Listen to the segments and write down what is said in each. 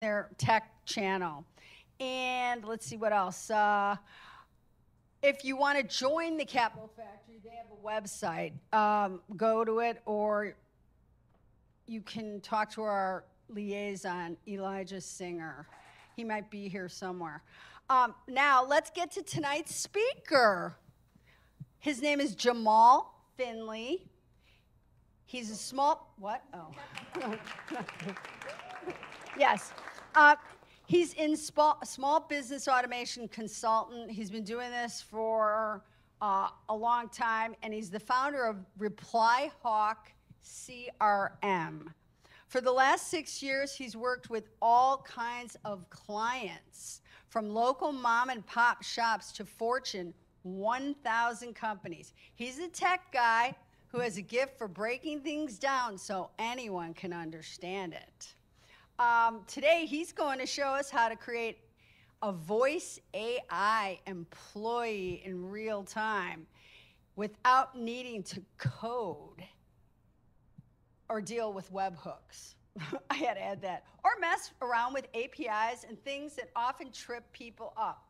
their tech channel. And let's see what else. If you want to join the Capital Factory, they have a website. Go to it, or you can talk to our liaison, Elijah Singer. He might be here somewhere. Now, let's get to tonight's speaker. His name is Jamaul Finley. He's a small, what? Oh. Yes. He's in small business automation consultant. He's been doing this for a long time, and he's the founder of ReplyHawk CRM. For the last 6 years, he's worked with all kinds of clients, from local mom and pop shops to Fortune 1,000 companies. He's a tech guy who has a gift for breaking things down so anyone can understand it. Today, he's going to show us how to create a voice AI employee in real time without needing to code or deal with webhooks. I had to add that. Or mess around with APIs and things that often trip people up.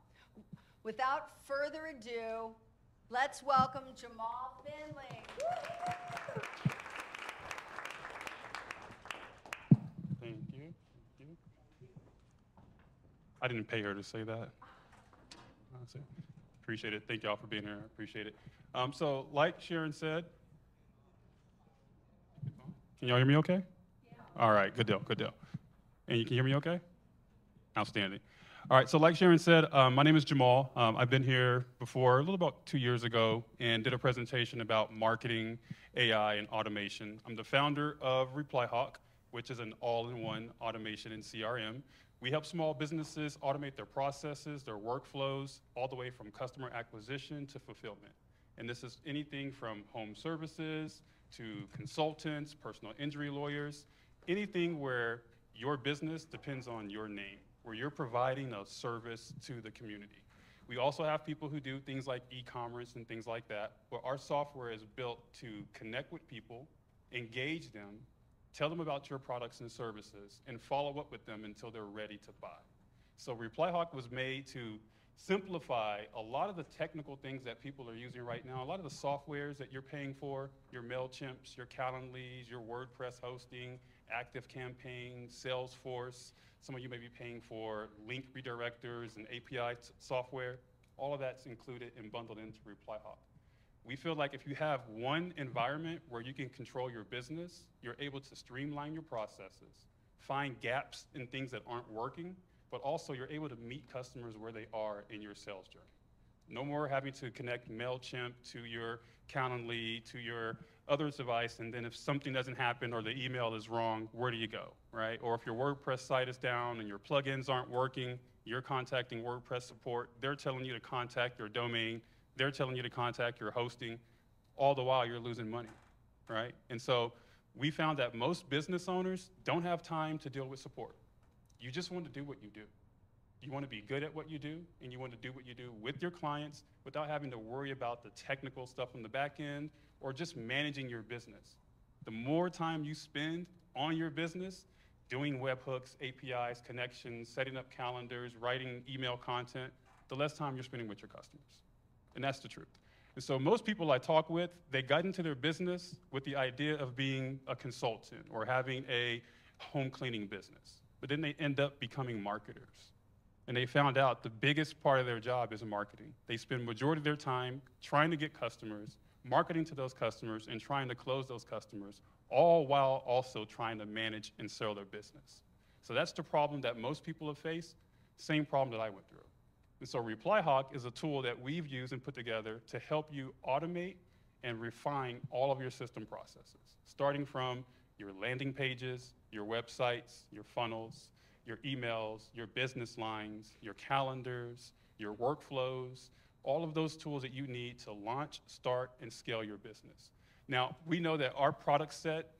Without further ado, let's welcome Jamaul Finley. Thank you. I didn't pay her to say that. Appreciate it. Thank y'all for being here. I appreciate it. So like Sharon said, can y'all hear me okay? Yeah. All right, good deal. And you can hear me okay? Outstanding. All right, so like Sharon said, my name is Jamaul. I've been here before, a little about 2 years ago, and did a presentation about marketing, AI, and automation. I'm the founder of ReplyHawk, which is an all-in-one automation and CRM. We help small businesses automate their processes, their workflows, all the way from customer acquisition to fulfillment. And this is anything from home services to consultants, personal injury lawyers, anything where your business depends on your name, where you're providing a service to the community. We also have people who do things like e-commerce and things like that, but our software is built to connect with people, engage them, tell them about your products and services, and follow up with them until they're ready to buy. So ReplyHawk was made to simplify a lot of the technical things that people are using right now, a lot of the softwares that you're paying for, your MailChimps, your Calendly, your WordPress hosting, ActiveCampaign, Salesforce. Some of you may be paying for link redirectors and API software. All of that's included and bundled into ReplyHawk. We feel like if you have one environment where you can control your business, you're able to streamline your processes, find gaps in things that aren't working, but also you're able to meet customers where they are in your sales journey. No more having to connect MailChimp to your Calendly, to your other device, and then if something doesn't happen or the email is wrong, where do you go, right? Or if your WordPress site is down and your plugins aren't working, you're contacting WordPress support, they're telling you to contact your domain, they're telling you to contact your hosting, all the while you're losing money, right? And so we found that most business owners don't have time to deal with support. You just want to do what you do. You want to be good at what you do, and you want to do what you do with your clients without having to worry about the technical stuff on the back end or just managing your business. The more time you spend on your business, doing webhooks, APIs, connections, setting up calendars, writing email content, the less time you're spending with your customers. And that's the truth. And so most people I talk with, they got into their business with the idea of being a consultant or having a home cleaning business. But then they end up becoming marketers. And they found out the biggest part of their job is marketing. They spend majority of their time trying to get customers, marketing to those customers, and trying to close those customers, all while also trying to manage and sell their business. So that's the problem that most people have faced, same problem that I went through. And so ReplyHawk is a tool that we've used and put together to help you automate and refine all of your system processes, starting from your landing pages, your websites, your funnels, your emails, your business lines, your calendars, your workflows, all of those tools that you need to launch, start, and scale your business. Now, we know that our product set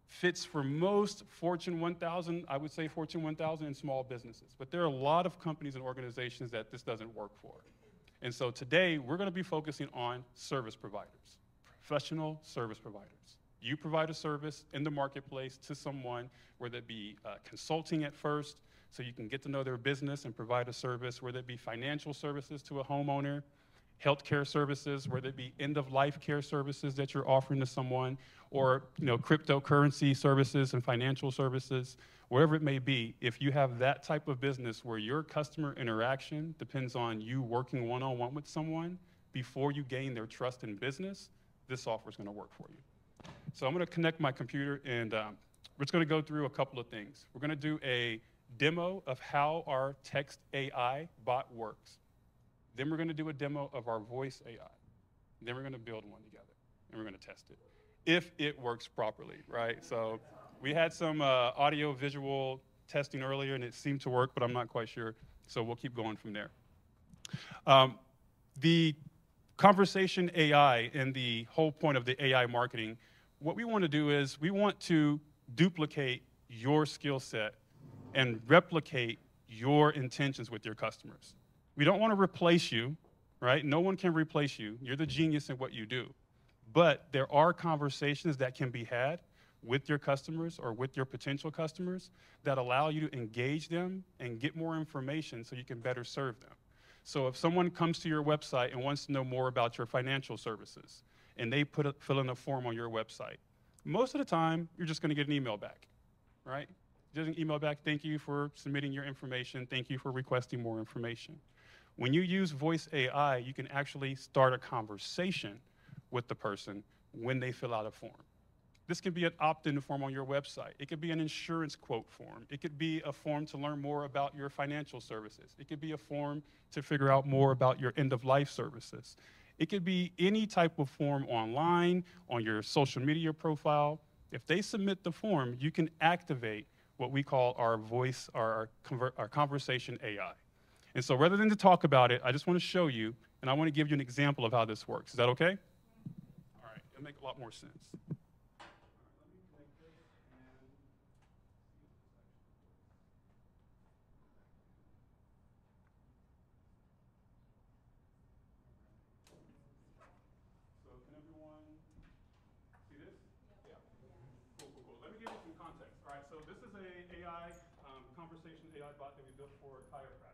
fits for most Fortune 1000, I would say Fortune 1000 and small businesses, but there are a lot of companies and organizations that this doesn't work for. And so today, we're gonna be focusing on service providers, professional service providers. You provide a service in the marketplace to someone, whether it be consulting at first, so you can get to know their business and provide a service, whether it be financial services to a homeowner, healthcare services, whether it be end-of-life care services that you're offering to someone, or cryptocurrency services and financial services, wherever it may be. If you have that type of business where your customer interaction depends on you working one-on-one with someone before you gain their trust in business, this software is going to work for you. So I'm going to connect my computer, and we're just going to go through a couple of things. We're going to do a demo of how our text AI bot works. Then we're going to do a demo of our voice AI. Then we're going to build one together, and we're going to test it, if it works properly, right? So we had some audio-visual testing earlier, and it seemed to work, but I'm not quite sure. So we'll keep going from there. The conversation AI and the whole point of the AI marketing, what we want to do is we want to duplicate your skill set and replicate your intentions with your customers. We don't want to replace you, right? No one can replace you. You're the genius in what you do. But there are conversations that can be had with your customers or with your potential customers that allow you to engage them and get more information so you can better serve them. So if someone comes to your website and wants to know more about your financial services, and they fill in a form on your website, most of the time, you're just going to get an email back, right? Just an email back, thank you for submitting your information, thank you for requesting more information. When you use voice AI, you can actually start a conversation with the person when they fill out a form. This can be an opt-in form on your website. It could be an insurance quote form. It could be a form to learn more about your financial services. It could be a form to figure out more about your end-of-life services. It could be any type of form online, on your social media profile. If they submit the form, you can activate what we call our voice, our conversation AI. And so rather than to talk about it, I just want to show you, and I want to give you an example of how this works. Is that okay? All right, it'll make a lot more sense. So can everyone see this? Yeah. Cool. Let me give you some context. All right, so this is a AI, conversation AI bot that we built for chiropractors.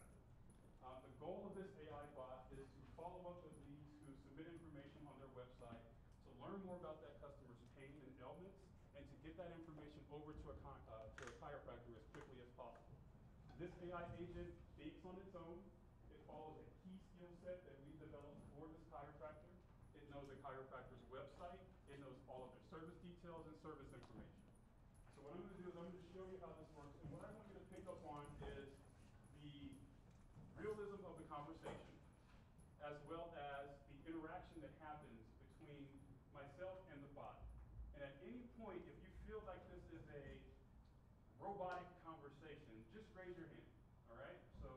The goal of this AI bot is to follow up with leads who submit information on their website to learn more about that customer's pain and ailments and to get that information over to a chiropractor as quickly as possible. This AI agent thinks on its own. It follows a key skill set that we developed for this chiropractor. It knows a chiropractor's website. It knows all of their service details and service information. So what I'm going to do is I'm going to show you how this works. And what I want you to pick up on is the realism of the conversation, as well as the interaction that happens between myself and the bot. And at any point, if you feel like this is a robotic conversation, just raise your hand, all right? So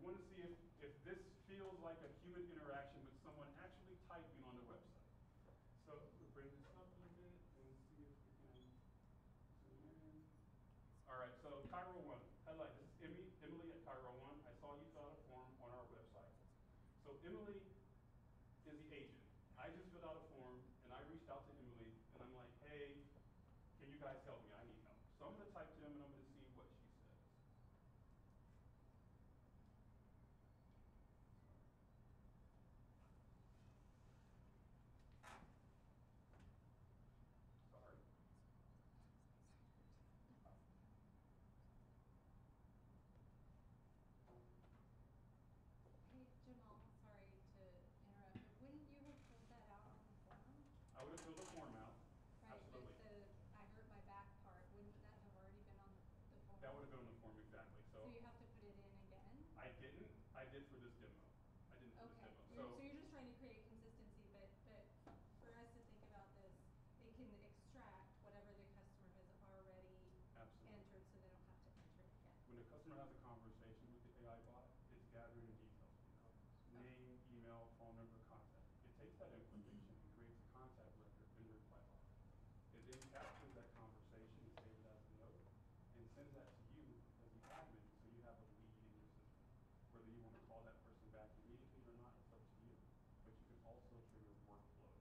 we want to see if this feels like a human interaction with someone actually typing on the website. So we'll bring this up a little bit and see if we can zoom in. All right, so Cairo 1, headline, this is Emily at Cairo 1. I saw you fill out a form on our website. So Emily is the agent. I just filled out a form, and I reached out to Emily, and I'm like, hey, can you guys help me? I need help. So I'm going to type to them, and I'm going to see what she says. Sorry. Hey, Jamal, sorry to interrupt, but wouldn't you have filled that out on the form? I would have filled the form out. Right, Absolutely. but the I hurt my back part, wouldn't that have already been on the form? That would have been on the form, exactly. So you have to put it in again? I didn't. I did for this demo. I didn't for Okay. this demo. So you're just trying to create consistency, but for us to think about this, it can extract whatever the customer has already Absolutely. entered so they don't have to enter it again. When the customer has a conversation with the AI bot, it's gathering details from them. Name, email, phone number, contact. It takes that information and creates a contact record in ReplyHawk. It then captures that conversation and saves it as a note and sends that to you as the admin so you have a lead in your system. Whether you want to call that person back immediately or not, it's up to you. But you can also trigger workflows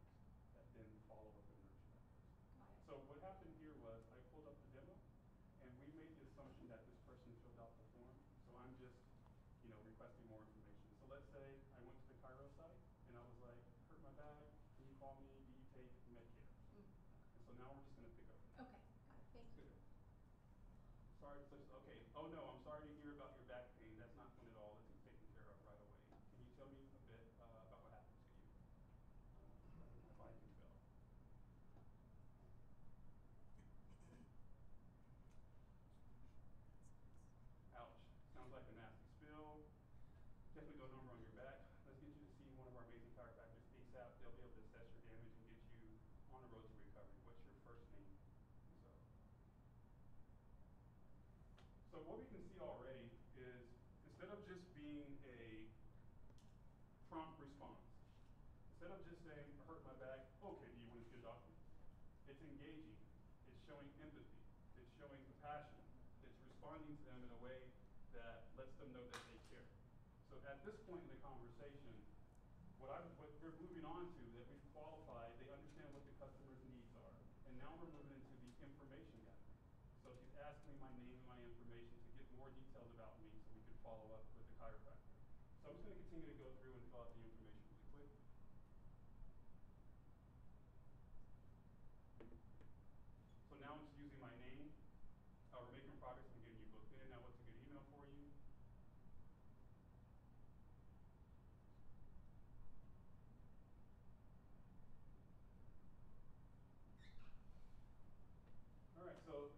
that then follow up and nurture that person. Got it. So what happened here was I pulled up the demo, and we made the assumption that this person filled out the form back, can you call me, do you take Medicare? And so now we're just gonna pick up. Okay, got it, thank you. Good. Sorry, okay, oh no, I'm sorry to hear about your back pain. That's not fun at all. Let's get taken care of right away. Can you tell me a bit about what happened to you? My bike fell. Ouch. Sounds like a nasty spill. Definitely do a number on your back. Let's get you to see one of our amazing chiropractors ASAP. They'll be able to assess your damage and get you on the road to recovery. What's your first name? So what we can see already is instead of just being a prompt response, instead of just saying, I hurt my back, okay, do you want to see a doctor? It's engaging, it's showing empathy, it's showing compassion, it's responding to them in a way that lets them know that they care. So at this point in the conversation, what we're moving on to, that we've qualified, they understand what the customer's needs are. And now we're moving into the information gathering. So she's asking me my name and my information to get more details about me so we can follow up with the chiropractor. So I'm just going to continue to go through and fill out the information really quick. So now I'm just using my name. We're making progress on getting you booked in. Now what's a good email for you? All right, so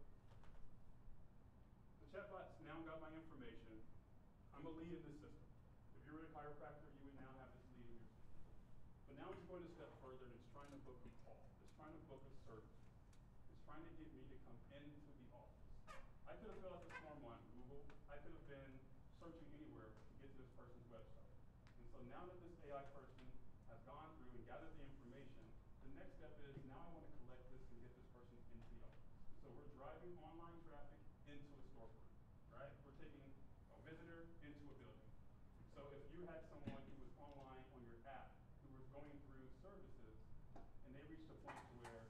the chatbot's now got my information. I'm a lead in this system. If you were a chiropractor, you would now have this lead in your system. But now it's going a step further, and it's trying to book a call. It's trying to book a service. It's trying to get me to come into the office. I could have filled out this form on Google. I could have been searching anywhere to get to this person's website. And so now that this AI person has gone through and gathered the information, the next step is now I want to collect this and get this person into the office. So we're driving online traffic into a storefront, right? We're taking a visitor into a building. So if you had someone who was online on your app who was going through services and they reached a point to where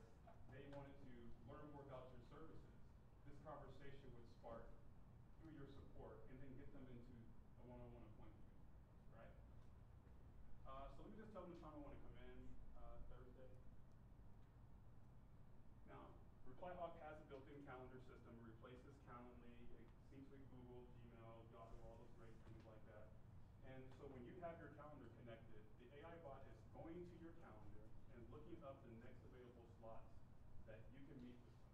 they wanted to learn more about your services, this conversation would spark through your support and then get them into a one-on-one appointment, right? So let me just tell them the time I want to come in Thursday. Now, ReplyHawk has a built-in calendar system. It replaces Calendly. It syncs with Google, Gmail, Yahoo, all those great things like that. And so when you have your calendar connected, the AI bot is going to your calendar and looking up the next available slots that you can meet with them.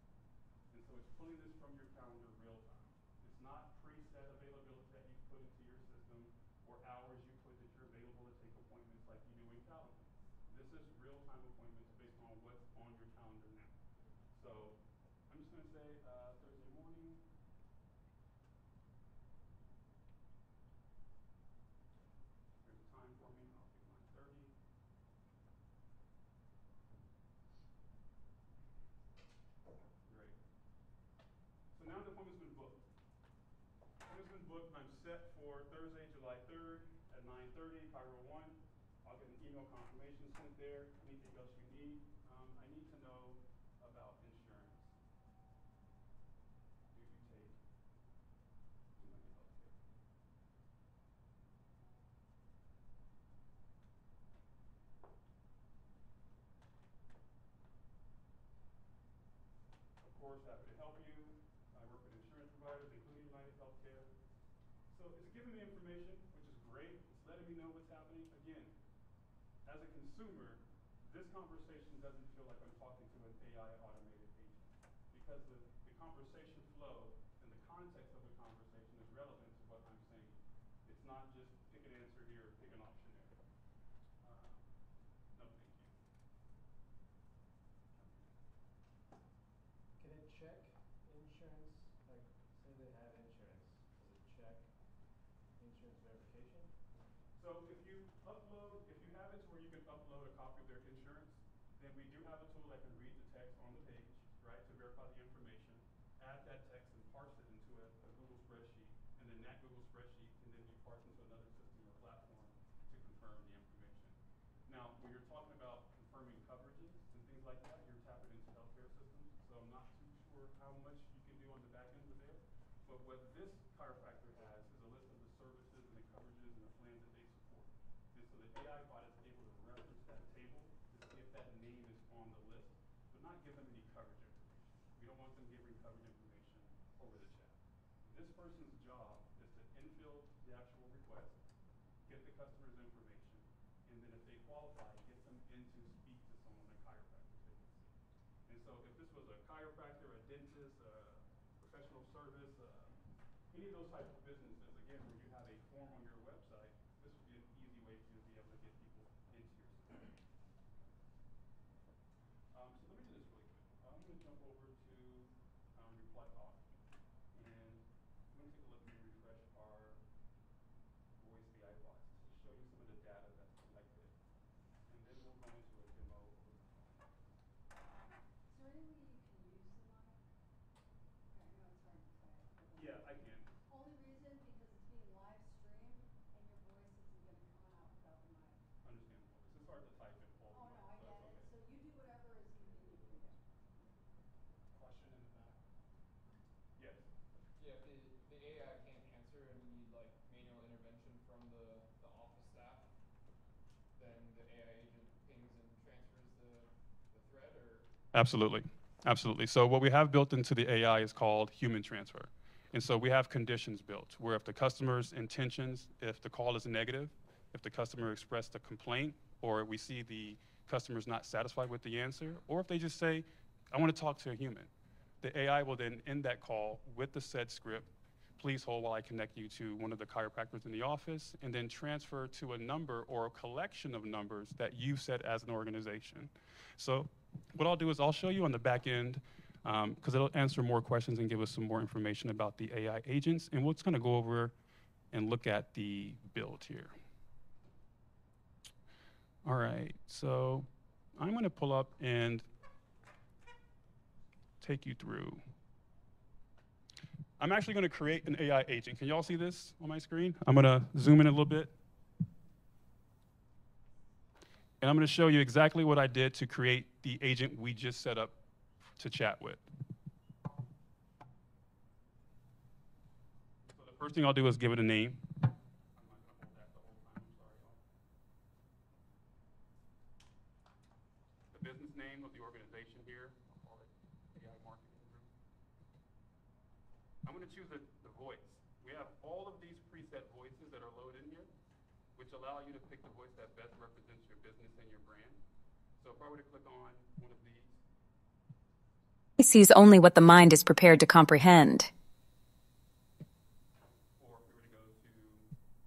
And so it's pulling this from your calendar real time. It's not preset availability that you put into your system or hours you put that you're available to take appointments like you do in Calendly. This is real-time appointments based on what's on your calendar now. So I'm just going to say Thursday morning. There's a time for me. I'll pick 9:30. Great. So now the appointment's been booked. Appointment's been booked. I'm set for Thursday, July 3rd at 9:30, Chiro 1. I'll get an email confirmation sent there. Anything else you need? I need to know about insurance. Do you take United Healthcare? Of course, happy to help you. I work with insurance providers, including United Healthcare. So it's giving me information, which is great. It's letting me know what's happening. Again, as a consumer, this conversation doesn't feel like I'm talking to an AI automated agent because the conversation flow and the context of the conversation is relevant to what I'm saying. It's not just pick an answer here, pick an option there. No, thank you. Can it check insurance? Like, say they have insurance, does it check insurance verification? So if you have it to where you can upload a copy of their insurance, then we do have a tool that can read the text on the page, right, to verify the information, add that text and parse it into a Google spreadsheet, and then that Google spreadsheet can then be parsed into another system or platform to confirm the information. Now, when you're talking about confirming coverages and things like that, you're tapping into healthcare systems, so I'm not too sure how much you can do on the back end with there. But what this chiropractor has is a list of the services and the coverages and the plans that they support. And so the AI bot is able to reference that table on the list, but not give them any coverage information. We don't want them giving coverage information over the chat. This person's job is to infill the actual request, get the customer's information, and then if they qualify, get them in to speak to someone, a chiropractor they can see. And so if this was a chiropractor, a dentist, a professional service, any of those types of businesses, again, where you have a form on your website, this would be an easy way to be able to get people into your system. So let me do this really quick. I'm going to jump over to ReplyHawk, and I'm going to take a look and refresh our voice AI box to show you some of the data that's collected, and then we'll go into a demo over the phone. Is there any way you can use the mic? I know it's hard to type. Yeah, I can. Only reason because it's being live streamed and your voice isn't going to come out without the mic. Understandable. This is hard to type in full. Oh no, I get it. So you do whatever is convenient for you. Question in the back. Yes. Yeah, if the AI can't answer and we need like manual intervention from the office staff, then the AI agent pings and transfers the thread, or? Absolutely. Absolutely. So what we have built into the AI is called human transfer. And so we have conditions built where if the customer's intentions, if the call is negative, if the customer expressed a complaint, or we see the customer's not satisfied with the answer, or if they just say, I want to talk to a human, the AI will then end that call with the said script. Please hold while I connect you to one of the chiropractors in the office, and then transfer to a number or a collection of numbers that you set as an organization. So what I'll do is I'll show you on the back end, because it'll answer more questions and give us some more information about the AI agents. And we're just going to go over and look at the build here. All right, so I'm going to pull up and take you through. I'm actually going to create an AI agent. Can y'all see this on my screen? I'm going to zoom in a little bit. And I'm going to show you exactly what I did to create the agent we just set up to chat with. So the first thing I'll do is give it a name. I'm not going to hold that the whole time. I'm sorry, y'all. The business name of the organization here, I'll call it AI Marketing Group. I'm going to choose the voice. We have all of these preset voices that are loaded in here, which allow you to pick the voice that best represents your business and your brand. So if I were to click on one of these, He sees only what the mind is prepared to comprehend. or if we were to go to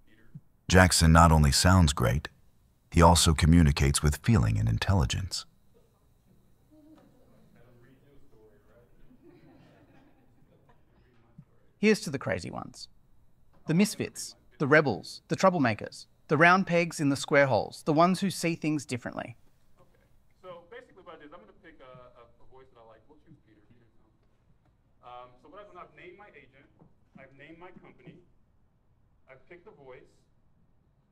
Peter, Jackson not only sounds great, he also communicates with feeling and intelligence. Here's to the crazy ones. The misfits, the rebels, the troublemakers, the round pegs in the square holes, the ones who see things differently. okay. So basically what I did is I'm going to pick a voice that I like. We'll choose Peter. So what I've done, I've named my agent, I've named my company, I've picked the voice,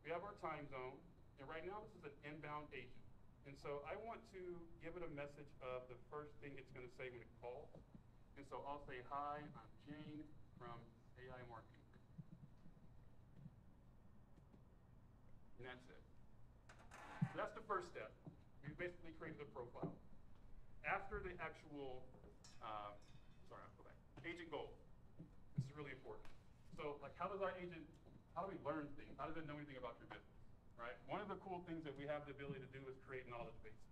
we have our time zone, and right now this is an inbound agent. And so I want to give it a message of the first thing it's going to say when it calls. And so I'll say, hi, I'm Jane from AI Marketing Group. And that's it. So that's the first step. We've basically created a profile. After the actual, I'll go back. Agent goals. This is really important. So like how do we learn things? How does it know anything about your business? Right? One of the cool things that we have the ability to do is create knowledge bases.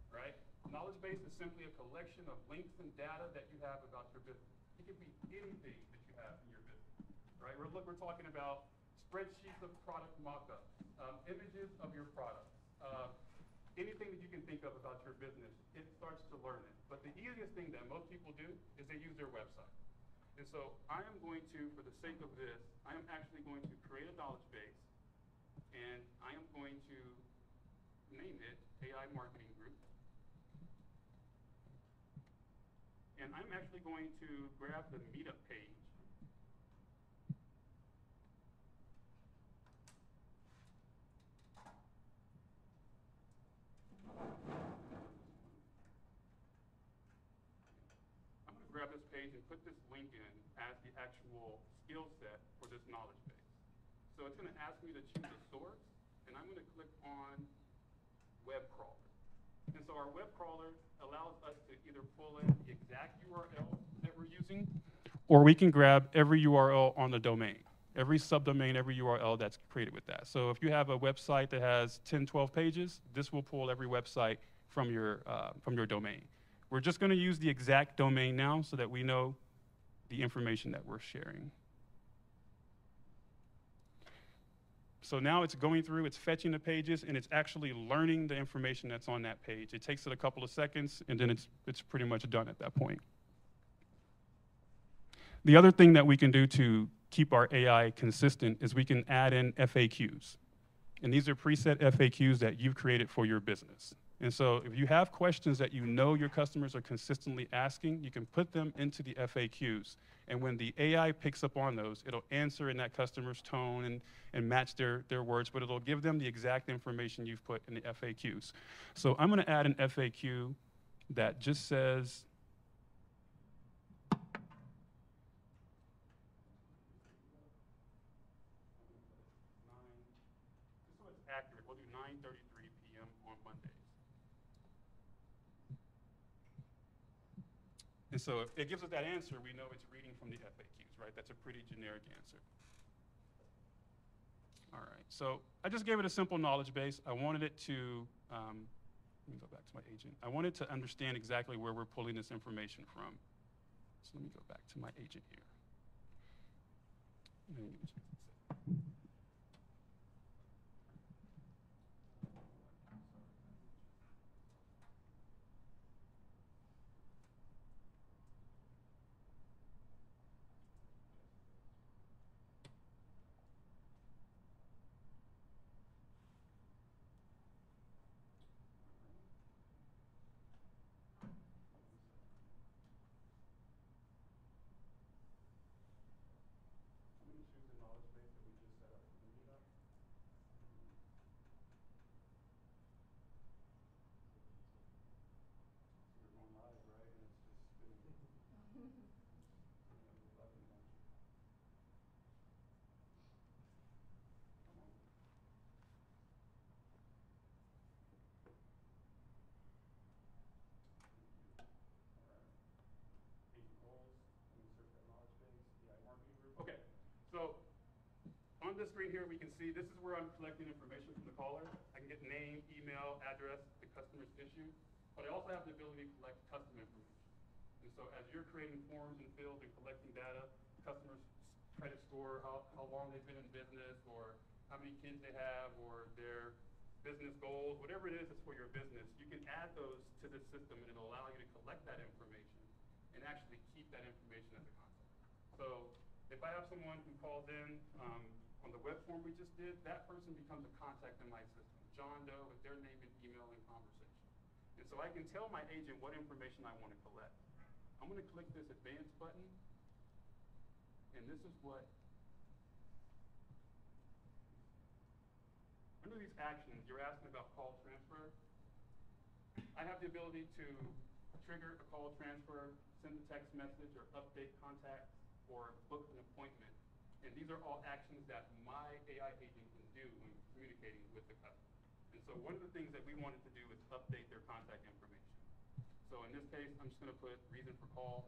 Right? Knowledge base is simply a collection of links and data that you have about your business. It could be anything that you have in your business. Right? We're talking about spreadsheets of product mock-ups, images of your products, anything that you can think of about your business, it starts to learn it. But the easiest thing that most people do is they use their website. And so I am going to, for the sake of this, I am actually going to create a knowledge base, and I am going to name it AI Marketing Group. And I'm actually going to grab the Meetup page. I'm going to grab this page and put this link in as the actual skill set for this knowledge base. So it's going to ask me to choose a source, and I'm going to click on web crawler. And so our web crawler allows us to either pull in the exact URL that we're using, or we can grab every URL on the domain, every subdomain, every URL that's created with that. So if you have a website that has 10, 12 pages, this will pull every website from your domain. We're just going to use the exact domain now so that we know the information that we're sharing. So now it's going through, it's fetching the pages, and it's actually learning the information that's on that page. It takes it a couple of seconds, and then it's pretty much done at that point. The other thing that we can do to keep our AI consistent is we can add in FAQs. And these are preset FAQs that you've created for your business. And so if you have questions that you know your customers are consistently asking, you can put them into the FAQs. And when the AI picks up on those, it'll answer in that customer's tone and match their words, but it'll give them the exact information you've put in the FAQs. So I'm going to add an FAQ that just says, just so it's accurate, we'll do 9:33 p.m. on Mondays. And so if it gives us that answer, we know it's reading from the FAQs, right? That's a pretty generic answer. All right, so I just gave it a simple knowledge base. I wanted it to, let me go back to my agent. I wanted to understand exactly where we're pulling this information from. So let me go back to my agent here. Okay, so on this screen here, we can see this is where I'm collecting information from the caller. I can get name, email, address, the customer's issue, but I also have the ability to collect custom information. And so as you're creating forms and fields and collecting data, customers' credit score, how long they've been in business, or how many kids they have, or their business goals, whatever it is that's for your business, you can add those to the system, and it'll allow you to collect that information and actually keep that information as a contact. So if I have someone who calls in on the web form we just did, that person becomes a contact in my system. John Doe with their name and email and conversation. And so I can tell my agent what information I want to collect. I'm going to click this advanced button, and this is what, under these actions, you're asking about call transfer. I have the ability to trigger a call transfer, send a text message, or update contacts, or book an appointment. And these are all actions that my AI agent can do when communicating with the customer. And so one of the things that we wanted to do is update their contact information. So in this case, I'm just going to put reason for call.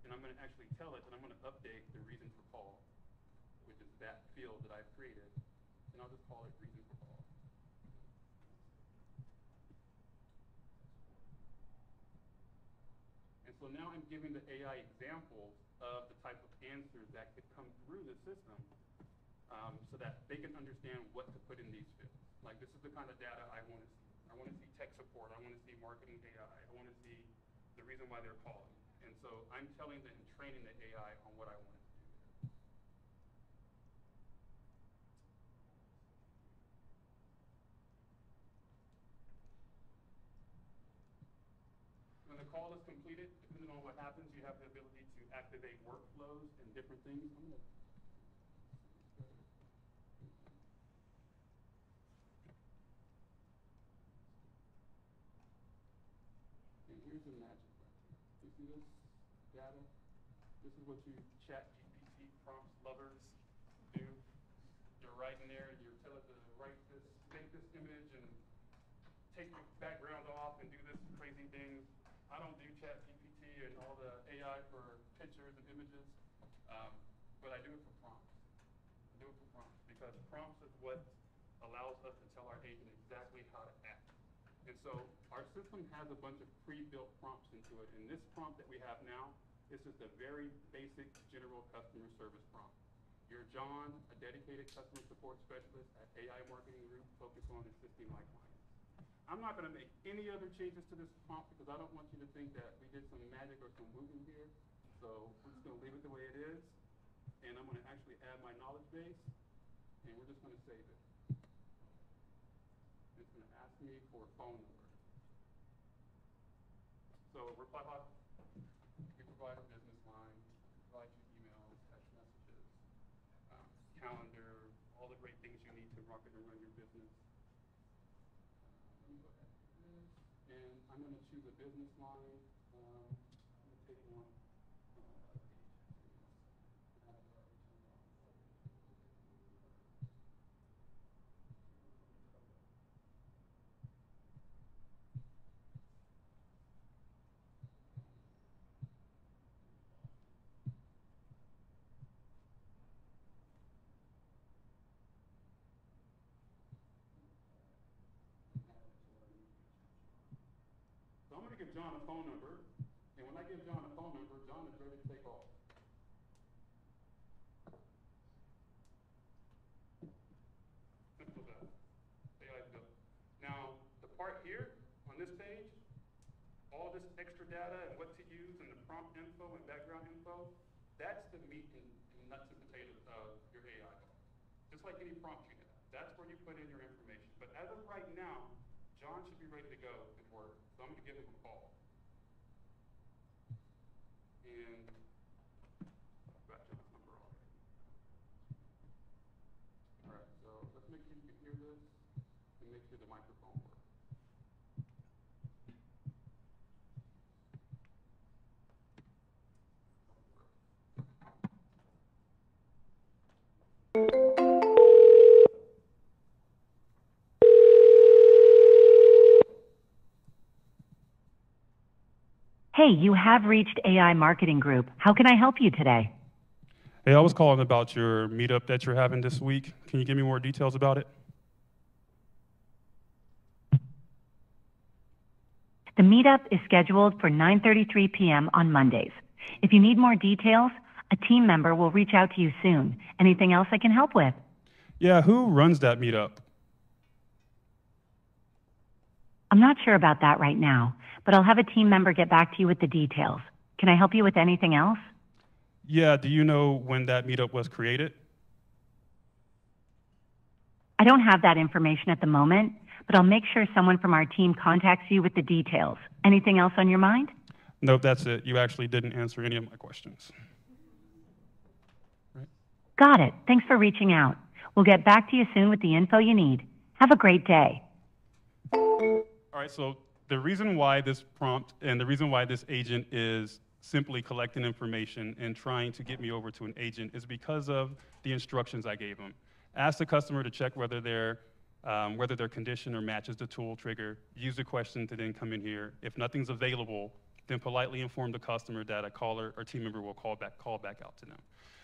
And I'm going to actually tell it that I'm going to update the reason for call, which is that field that I've created. And I'll just call it reason for call. And so now I'm giving the AI examples of the type of answers that could come through the system so that they can understand what to put in these fields. Like, this is the kind of data I want to see. I want to see tech support. I want to see marketing AI. I want to see the reason why they're calling. And so I'm telling them and training the AI on what I want it to do there. When the call is completed, depending on what happens, you have the ability to activate workflows and different things. And here's the magic right here. You see this data? This is what you ChatGPT prompts lovers do. You're writing there, and you tell it to write this, think this image and take the background off and do this crazy thing. I don't do chat GPT and all the AI for pictures and images, but I do it for prompts. I do it for prompts because prompts is what allows us to tell our agent exactly how to act. And so our system has a bunch of pre-built prompts into it, and this prompt that we have now is just a very basic general customer service prompt. You're John, a dedicated customer support specialist at AI Marketing Group focused on assisting my clients. I'm not going to make any other changes to this prompt because I don't want you to think that we did some magic or some movement here. So we're just going to leave it the way it is. And I'm going to actually add my knowledge base, and we're just going to save it. It's going to ask me for a phone number. So ReplyHawk, we provide a business line, we provide you emails, text messages, calendar, all the great things you need to market and run your business. Let me go ahead and do this. And I'm going to choose a business line. I'm going to take one. So I'm going to give John a phone number, and when I give John a phone number, John is ready to take off. Simple as that. AI is built. Now, the part here on this page, all this extra data and what to use and the prompt info and background info, that's the meat and nuts and potatoes of your AI. Just like any prompt you have. That's where you put in your information. But as of right now, John should be ready to go and work. So I'm going to give him a call. And I've got John's number already. All right, so let's make sure you can hear this and make sure the microphone works. Hey, you have reached AI Marketing Group. How can I help you today? Hey, I was calling about your meetup that you're having this week. Can you give me more details about it? The meetup is scheduled for 9:33 p.m. on Mondays. If you need more details, a team member will reach out to you soon. Anything else I can help with? Yeah, who runs that meetup? I'm not sure about that right now, but I'll have a team member get back to you with the details. Can I help you with anything else? Yeah, do you know when that meetup was created? I don't have that information at the moment, but I'll make sure someone from our team contacts you with the details. Anything else on your mind? Nope, that's it. You actually didn't answer any of my questions. Right? Got it. Thanks for reaching out. We'll get back to you soon with the info you need. Have a great day. All right, so the reason why this prompt and the reason why this agent is simply collecting information and trying to get me over to an agent is because of the instructions I gave him. Ask the customer to check whether their condition or matches the tool trigger. Use the question to then come in here. If nothing's available, then politely inform the customer that a caller or team member will call back out to them.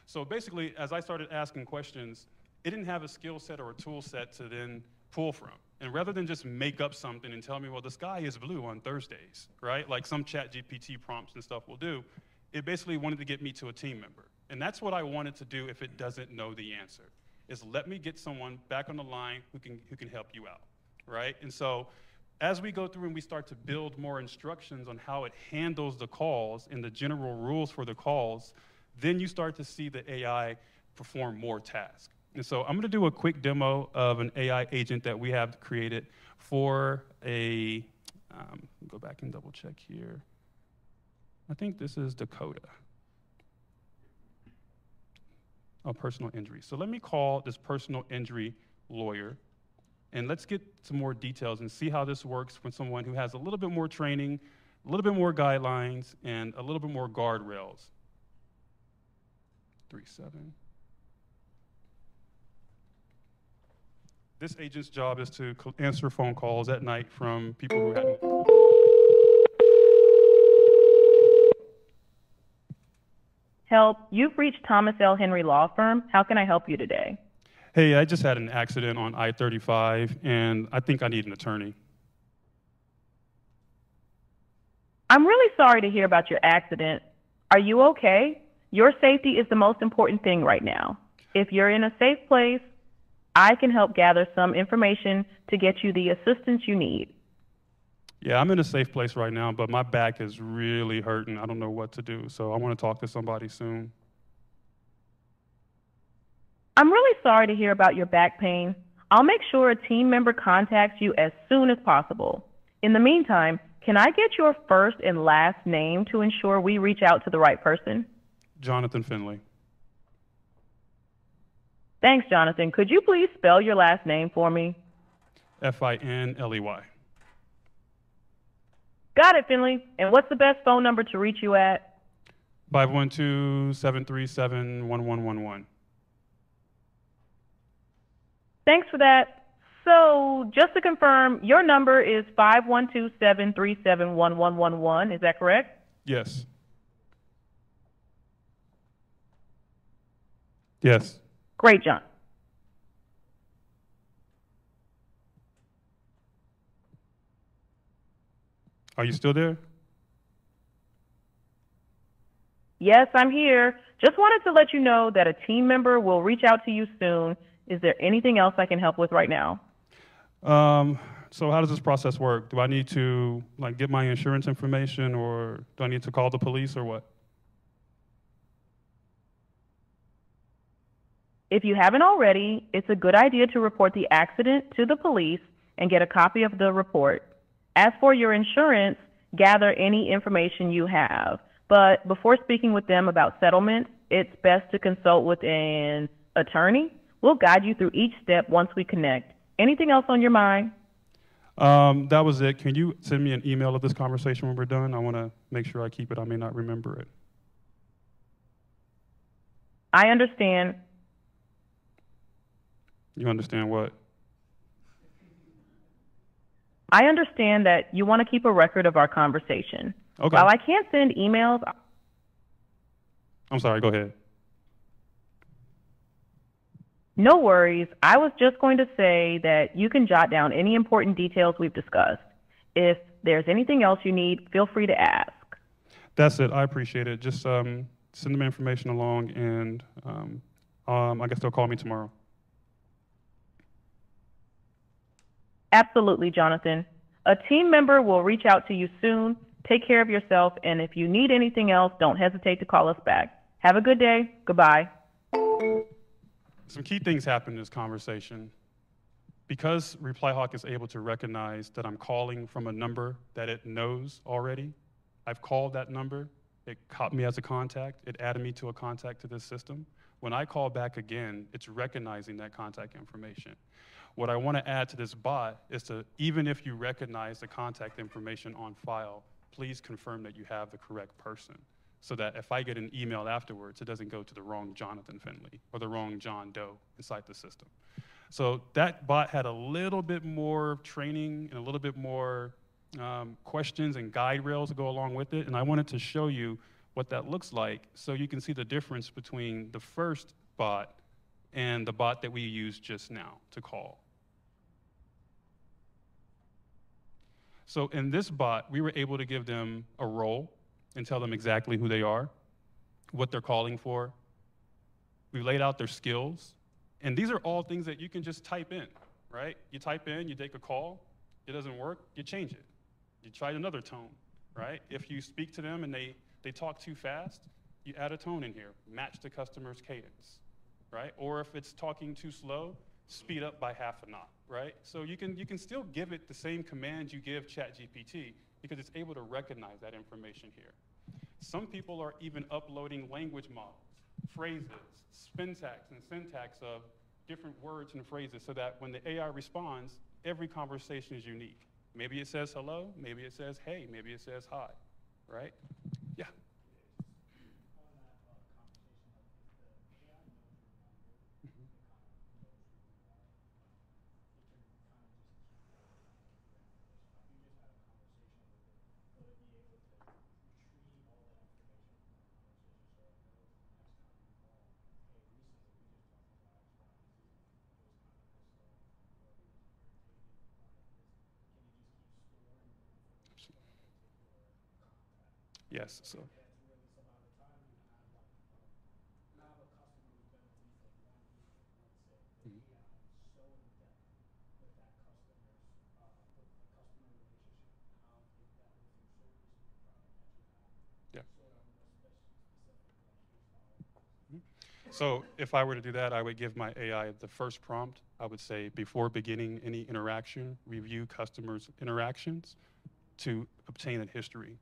So basically, as I started asking questions, it didn't have a skill set or a tool set to then pull from. And rather than just make up something and tell me, well, the sky is blue on Thursdays, right? Like some chat GPT prompts and stuff will do, it basically wanted to get me to a team member. And that's what I wanted to do if it doesn't know the answer, is let me get someone back on the line who can help you out, right? And so as we go through and we start to build more instructions on how it handles the calls and the general rules for the calls, then you start to see the AI perform more tasks. And so I'm going to do a quick demo of an AI agent that we have created for a, go back and double check here. I think this is Dakota. Oh, personal injury. So let me call this personal injury lawyer, and let's get some more details and see how this works for someone who has a little bit more training, a little bit more guidelines, and a little bit more guardrails. 3.7. This agent's job is to answer phone calls at night from people who hadn't. Help, you've reached Thomas L. Henry Law Firm. How can I help you today? Hey, I just had an accident on I-35, and I think I need an attorney. I'm really sorry to hear about your accident. Are you okay? Your safety is the most important thing right now. If you're in a safe place, I can help gather some information to get you the assistance you need. Yeah, I'm in a safe place right now, but my back is really hurting. I don't know what to do, so I want to talk to somebody soon. I'm really sorry to hear about your back pain. I'll make sure a team member contacts you as soon as possible. In the meantime, can I get your first and last name to ensure we reach out to the right person? Jonathan Finley. Thanks, Jonathan. Could you please spell your last name for me? Finley. Got it, Finley. And what's the best phone number to reach you at? 512-737-1111. Thanks for that. So, just to confirm, your number is 512-737-1111. Is that correct? Yes. Yes. Great, John. Are you still there? Yes, I'm here. Just wanted to let you know that a team member will reach out to you soon. Is there anything else I can help with right now? So how does this process work? Do I need to get my insurance information, or do I need to call the police, or what? If you haven't already, it's a good idea to report the accident to the police and get a copy of the report. As for your insurance, gather any information you have. But before speaking with them about settlements, it's best to consult with an attorney. We'll guide you through each step once we connect. Anything else on your mind? That was it. Can you send me an email of this conversation when we're done? I want to make sure I keep it. I may not remember it. I understand. You understand what? I understand that you want to keep a record of our conversation. Okay. While I can't send emails... I'm sorry, go ahead. No worries. I was just going to say that you can jot down any important details we've discussed. If there's anything else you need, feel free to ask. That's it. I appreciate it. Just send them information along, and I guess they'll call me tomorrow. Absolutely, Jonathan. A team member will reach out to you soon. Take care of yourself, and if you need anything else, don't hesitate to call us back. Have a good day. Goodbye. Some key things happen in this conversation. Because ReplyHawk is able to recognize that I'm calling from a number that it knows already, I've called that number, it caught me as a contact, it added me to a contact to this system. When I call back again, it's recognizing that contact information. What I want to add to this bot is to, even if you recognize the contact information on file, please confirm that you have the correct person, so that if I get an email afterwards, it doesn't go to the wrong Jonathan Finley or the wrong John Doe inside the system. So that bot had a little bit more training and a little bit more questions and guide rails to go along with it, and I wanted to show you what that looks like so you can see the difference between the first bot and the bot that we used just now to call. So in this bot, we were able to give them a role and tell them exactly who they are, what they're calling for. We laid out their skills. And these are all things that you can just type in, right? You type in, you take a call, it doesn't work, you change it. You try another tone, right? If you speak to them and they talk too fast, you add a tone in here, match the customer's cadence, right? Or if it's talking too slow, speed up by half a knot, right? So you can still give it the same commands you give ChatGPT because it's able to recognize that information here. Some people are even uploading language models, phrases, syntax and syntax of different words and phrases so that when the AI responds, every conversation is unique. Maybe it says hello, maybe it says hey, maybe it says hi, right? Yeah. Yes. So. So if I were to do that, I would give my AI the first prompt. I would say, before beginning any interaction, review customers' interactions to obtain a history.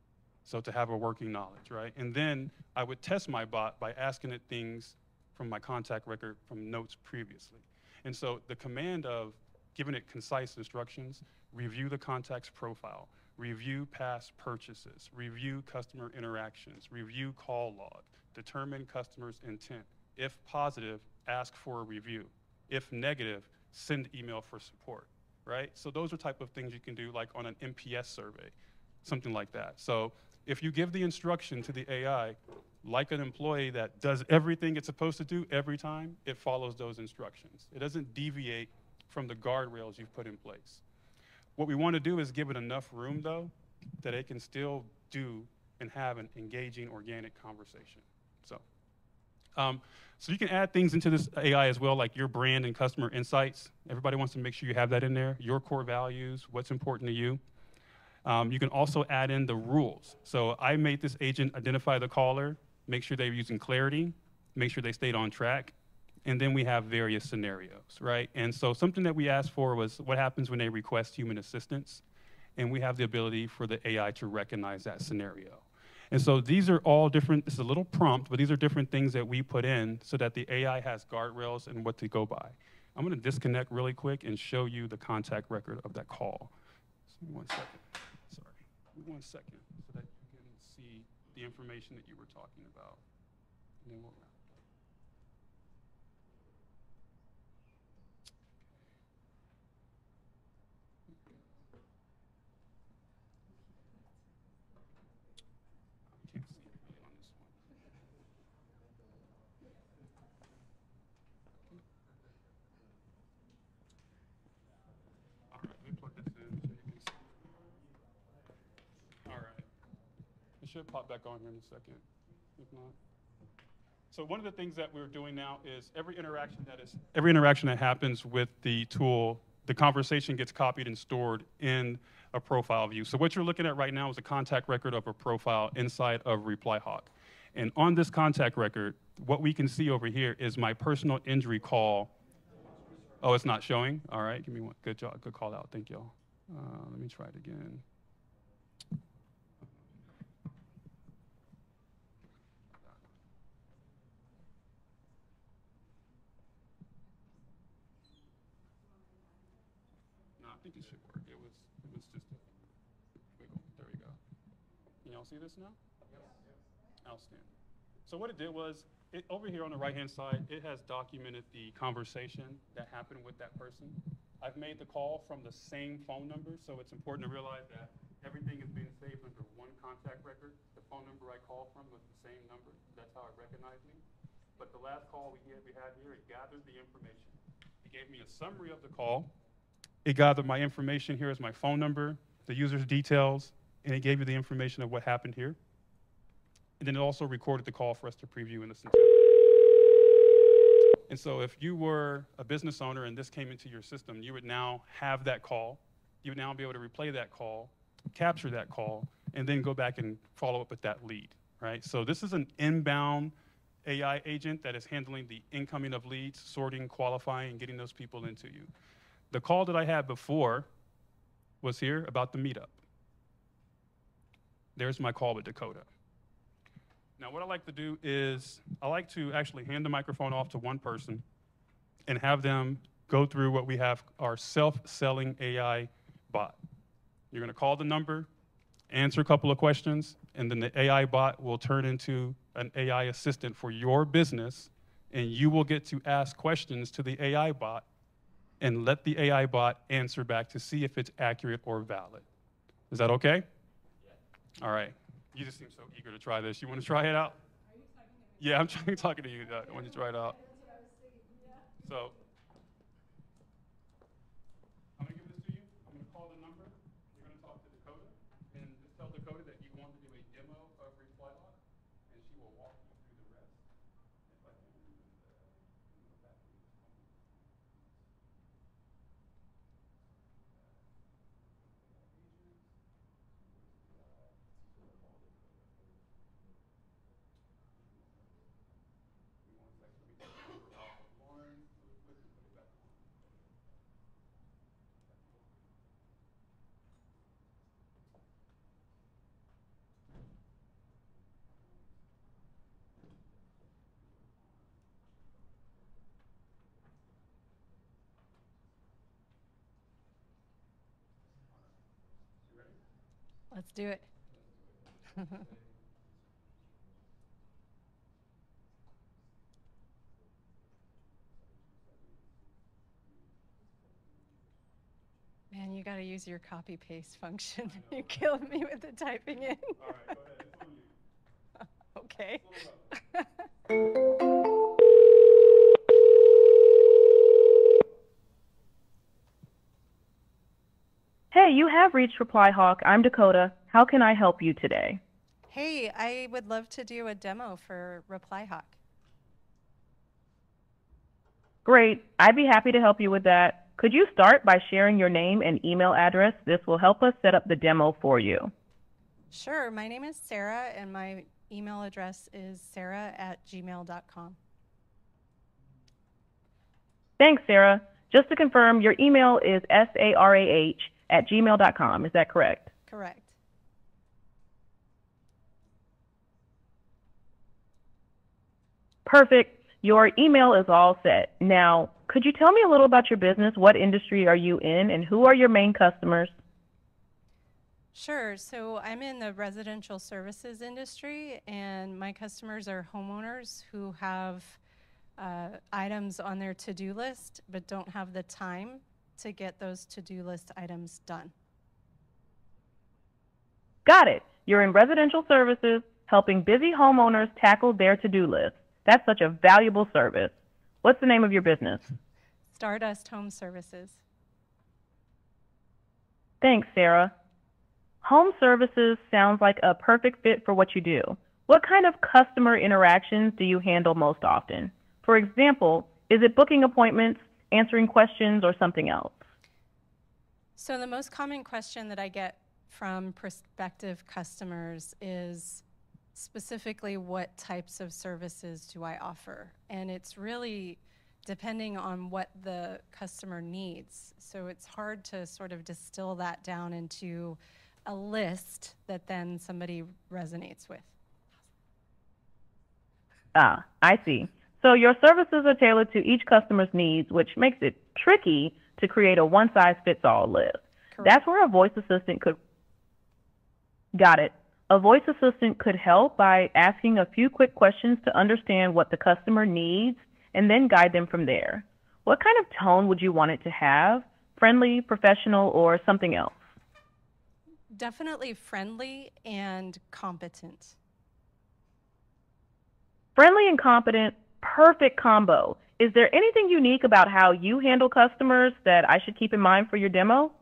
So to have a working knowledge, right? And then I would test my bot by asking it things from my contact record from notes previously. And so the command of giving it concise instructions, review the contact's profile, review past purchases, review customer interactions, review call log, determine customer's intent. If positive, ask for a review. If negative, send email for support, right? So those are type of things you can do like on an NPS survey, something like that. So if you give the instruction to the AI, like an employee that does everything it's supposed to do every time, it follows those instructions. It doesn't deviate from the guardrails you've put in place. What we want to do is give it enough room, though, that it can still do and have an engaging, organic conversation. So you can add things into this AI as well, like your brand and customer insights. Everybody wants to make sure you have that in there, your core values, what's important to you. You can also add in the rules. So I made this agent identify the caller, make sure they're using clarity, make sure they stayed on track, and then we have various scenarios, right? And so something that we asked for was what happens when they request human assistance, and we have the ability for the AI to recognize that scenario. And so these are all different, this is a little prompt, but these are different things that we put in so that the AI has guardrails and what to go by. I'm gonna disconnect really quick and show you the contact record of that call. So 1 second, sorry, 1 second, so that you can see the information that you were talking about. And then we'll wrap. Should pop back on here in a second, if not. So one of the things that we're doing now is every interaction that happens with the tool, the conversation gets copied and stored in a profile view. So what you're looking at right now is a contact record of a profile inside of ReplyHawk. And on this contact record, what we can see over here is my personal injury call. Oh, it's not showing? All right, give me one. Good job, good call out, thank y'all. Let me try it again. I think it should work. It was just a wiggle. There we go. Can y'all see this now? Yes. Outstanding. So what it did was, over here on the right-hand side, it has documented the conversation that happened with that person. I've made the call from the same phone number, so it's important to realize that everything is being saved under one contact record. The phone number I called from was the same number. That's how it recognized me. But the last call we had here, it gathered the information. It gave me a summary of the call. It gathered my information here as my phone number, the user's details, and it gave you the information of what happened here. And then it also recorded the call for us to preview and listen to. And so if you were a business owner and this came into your system, you would now have that call. You would now be able to replay that call, capture that call, and then go back and follow up with that lead, right? So this is an inbound AI agent that is handling the incoming of leads, sorting, qualifying, and getting those people into you. The call that I had before was here about the meetup. There's my call with Dakota. Now what I like to do is, I like to actually hand the microphone off to one person and have them go through what we have, our self-selling AI bot. You're gonna call the number, answer a couple of questions, and then the AI bot will turn into an AI assistant for your business, and you will get to ask questions to the AI bot and let the AI bot answer back to see if it's accurate or valid. Is that okay? Yeah. All right. You just seem so eager to try this. You want to try it out? Are you talking to me? Yeah, I'm talking to you. I want you to try it out. That's what I was thinking. Yeah. So I'm going to give this to you. I'm going to call the number. You're going to talk to Dakota and just tell Dakota that you want to do a demo of Let's do it. Man, you got to use your copy paste function. You killed me with the typing in. All right, go ahead. It's on you. Okay. Hey, you have reached ReplyHawk. I'm Dakota. How can I help you today? Hey, I would love to do a demo for ReplyHawk. Great. I'd be happy to help you with that. Could you start by sharing your name and email address? This will help us set up the demo for you. Sure. My name is Sarah, and my email address is sarah@gmail.com. Thanks, Sarah. Just to confirm, your email is sarah@gmail.com. Is that correct? Correct. Perfect. Your email is all set. Now, could you tell me a little about your business? What industry are you in, and who are your main customers? Sure. So I'm in the residential services industry, and my customers are homeowners who have items on their to-do list but don't have the time to get those to-do list items done. Got it. You're in residential services, helping busy homeowners tackle their to-do list. That's such a valuable service. What's the name of your business? Stardust Home Services. Thanks, Sarah. Home services sounds like a perfect fit for what you do. What kind of customer interactions do you handle most often? For example, is it booking appointments, answering questions, or something else? So the most common question that I get from prospective customers is specifically what types of services do I offer? And it's really depending on what the customer needs. So it's hard to sort of distill that down into a list that then somebody resonates with. Ah, I see. So your services are tailored to each customer's needs, which makes it tricky to create a one-size-fits-all list. Correct. That's where a voice assistant could... Got it. A voice assistant could help by asking a few quick questions to understand what the customer needs and then guide them from there. What kind of tone would you want it to have? Friendly, professional, or something else? Definitely friendly and competent. Friendly and competent, perfect combo. Is there anything unique about how you handle customers that I should keep in mind for your demo?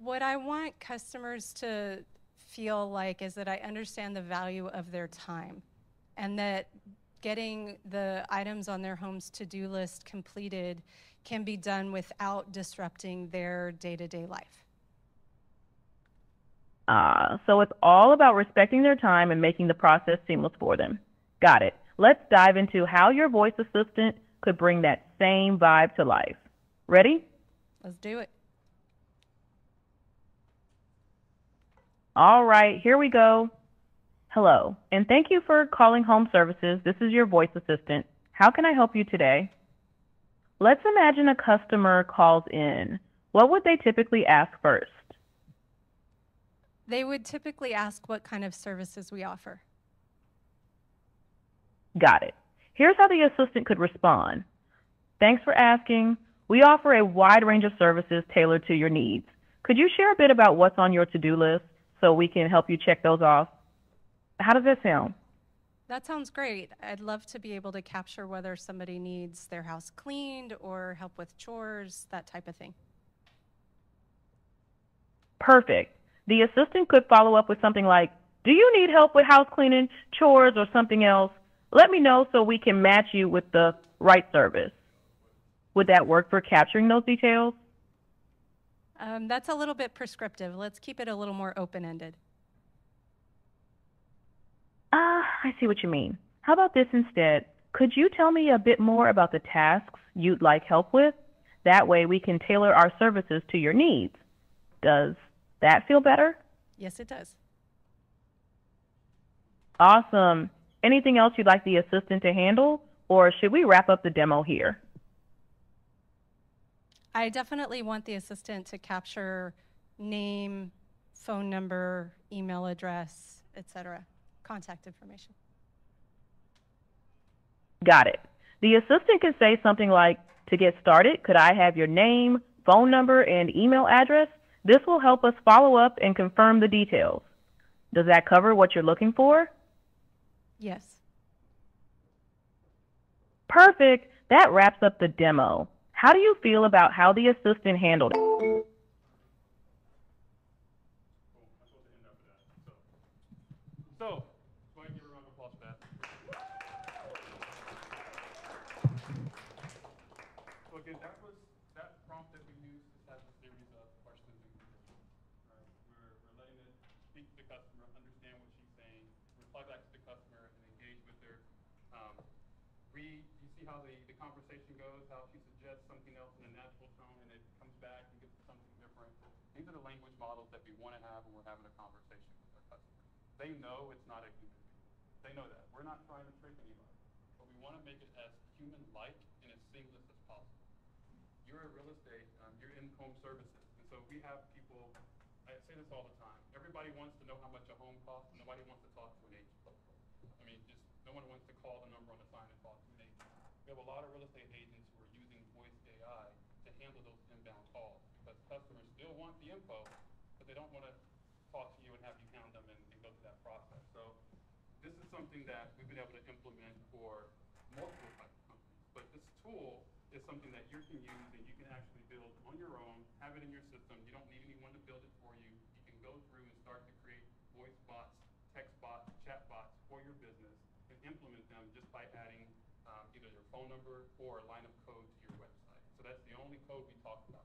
What I want customers to feel like is that I understand the value of their time, and that getting the items on their home's to-do list completed can be done without disrupting their day-to-day life. So it's all about respecting their time and making the process seamless for them. Got it. Let's dive into how your voice assistant could bring that same vibe to life. Ready? Let's do it. All right, here we go. Hello, and thank you for calling Home Services. This is your voice assistant. How can I help you today? Let's imagine a customer calls in. What would they typically ask first? They would typically ask what kind of services we offer. Got it. Here's how the assistant could respond. Thanks for asking. We offer a wide range of services tailored to your needs. Could you share a bit about what's on your to-do list so we can help you check those off? How does that sound? That sounds great. I'd love to be able to capture whether somebody needs their house cleaned or help with chores, that type of thing. Perfect. The assistant could follow up with something like, do you need help with house cleaning, chores, or something else? Let me know so we can match you with the right service. Would that work for capturing those details? That's a little bit prescriptive. Let's keep it a little more open-ended. I see what you mean. How about this instead? Could you tell me a bit more about the tasks you'd like help with? That way we can tailor our services to your needs. Does that feel better? Yes, it does. Awesome. Anything else you'd like the assistant to handle, or should we wrap up the demo here? I definitely want the assistant to capture name, phone number, email address, etc., contact information. Got it. The assistant can say something like, to get started, could I have your name, phone number, and email address? This will help us follow up and confirm the details. Does that cover what you're looking for? Yes. Perfect. That wraps up the demo. How do you feel about how the assistant handled it? So, go ahead and give a round of applause for that. So again, that prompt that we used has a series of questions and answers. Right? We're letting it speak to the customer, understand what she's saying, reply back to the customer, and engage with her. You see how the conversation goes, how she suggests something else in a natural tone, and it comes back and gets something different. These are the language models that we want to have when we're having a conversation with our customers. They know it's not a human being. They know that. We're not trying to trick anybody, but we want to make it as human-like and as seamless as possible. You're in real estate, you're in home services, and so we have people, I say this all the time, everybody wants to know how much a home costs, and nobody wants to talk to an agent. I mean, just no one wants to call the number on the sign and talk to an agent. We have a lot of real estate agents who are using voice AI to handle those inbound calls because customers still want the info, but they don't want to talk to you and have you hound them and go through that process. So this is something that we've been able to implement for multiple types of companies. But this tool is something that you can use and you can actually build on your own, have it in your system. You don't need anyone to build it for you. You can go through and start to create voice bots, text bots, chat bots for your business and implement them just by adding either your phone number or a line of code to your website. So that's the only code we talked about.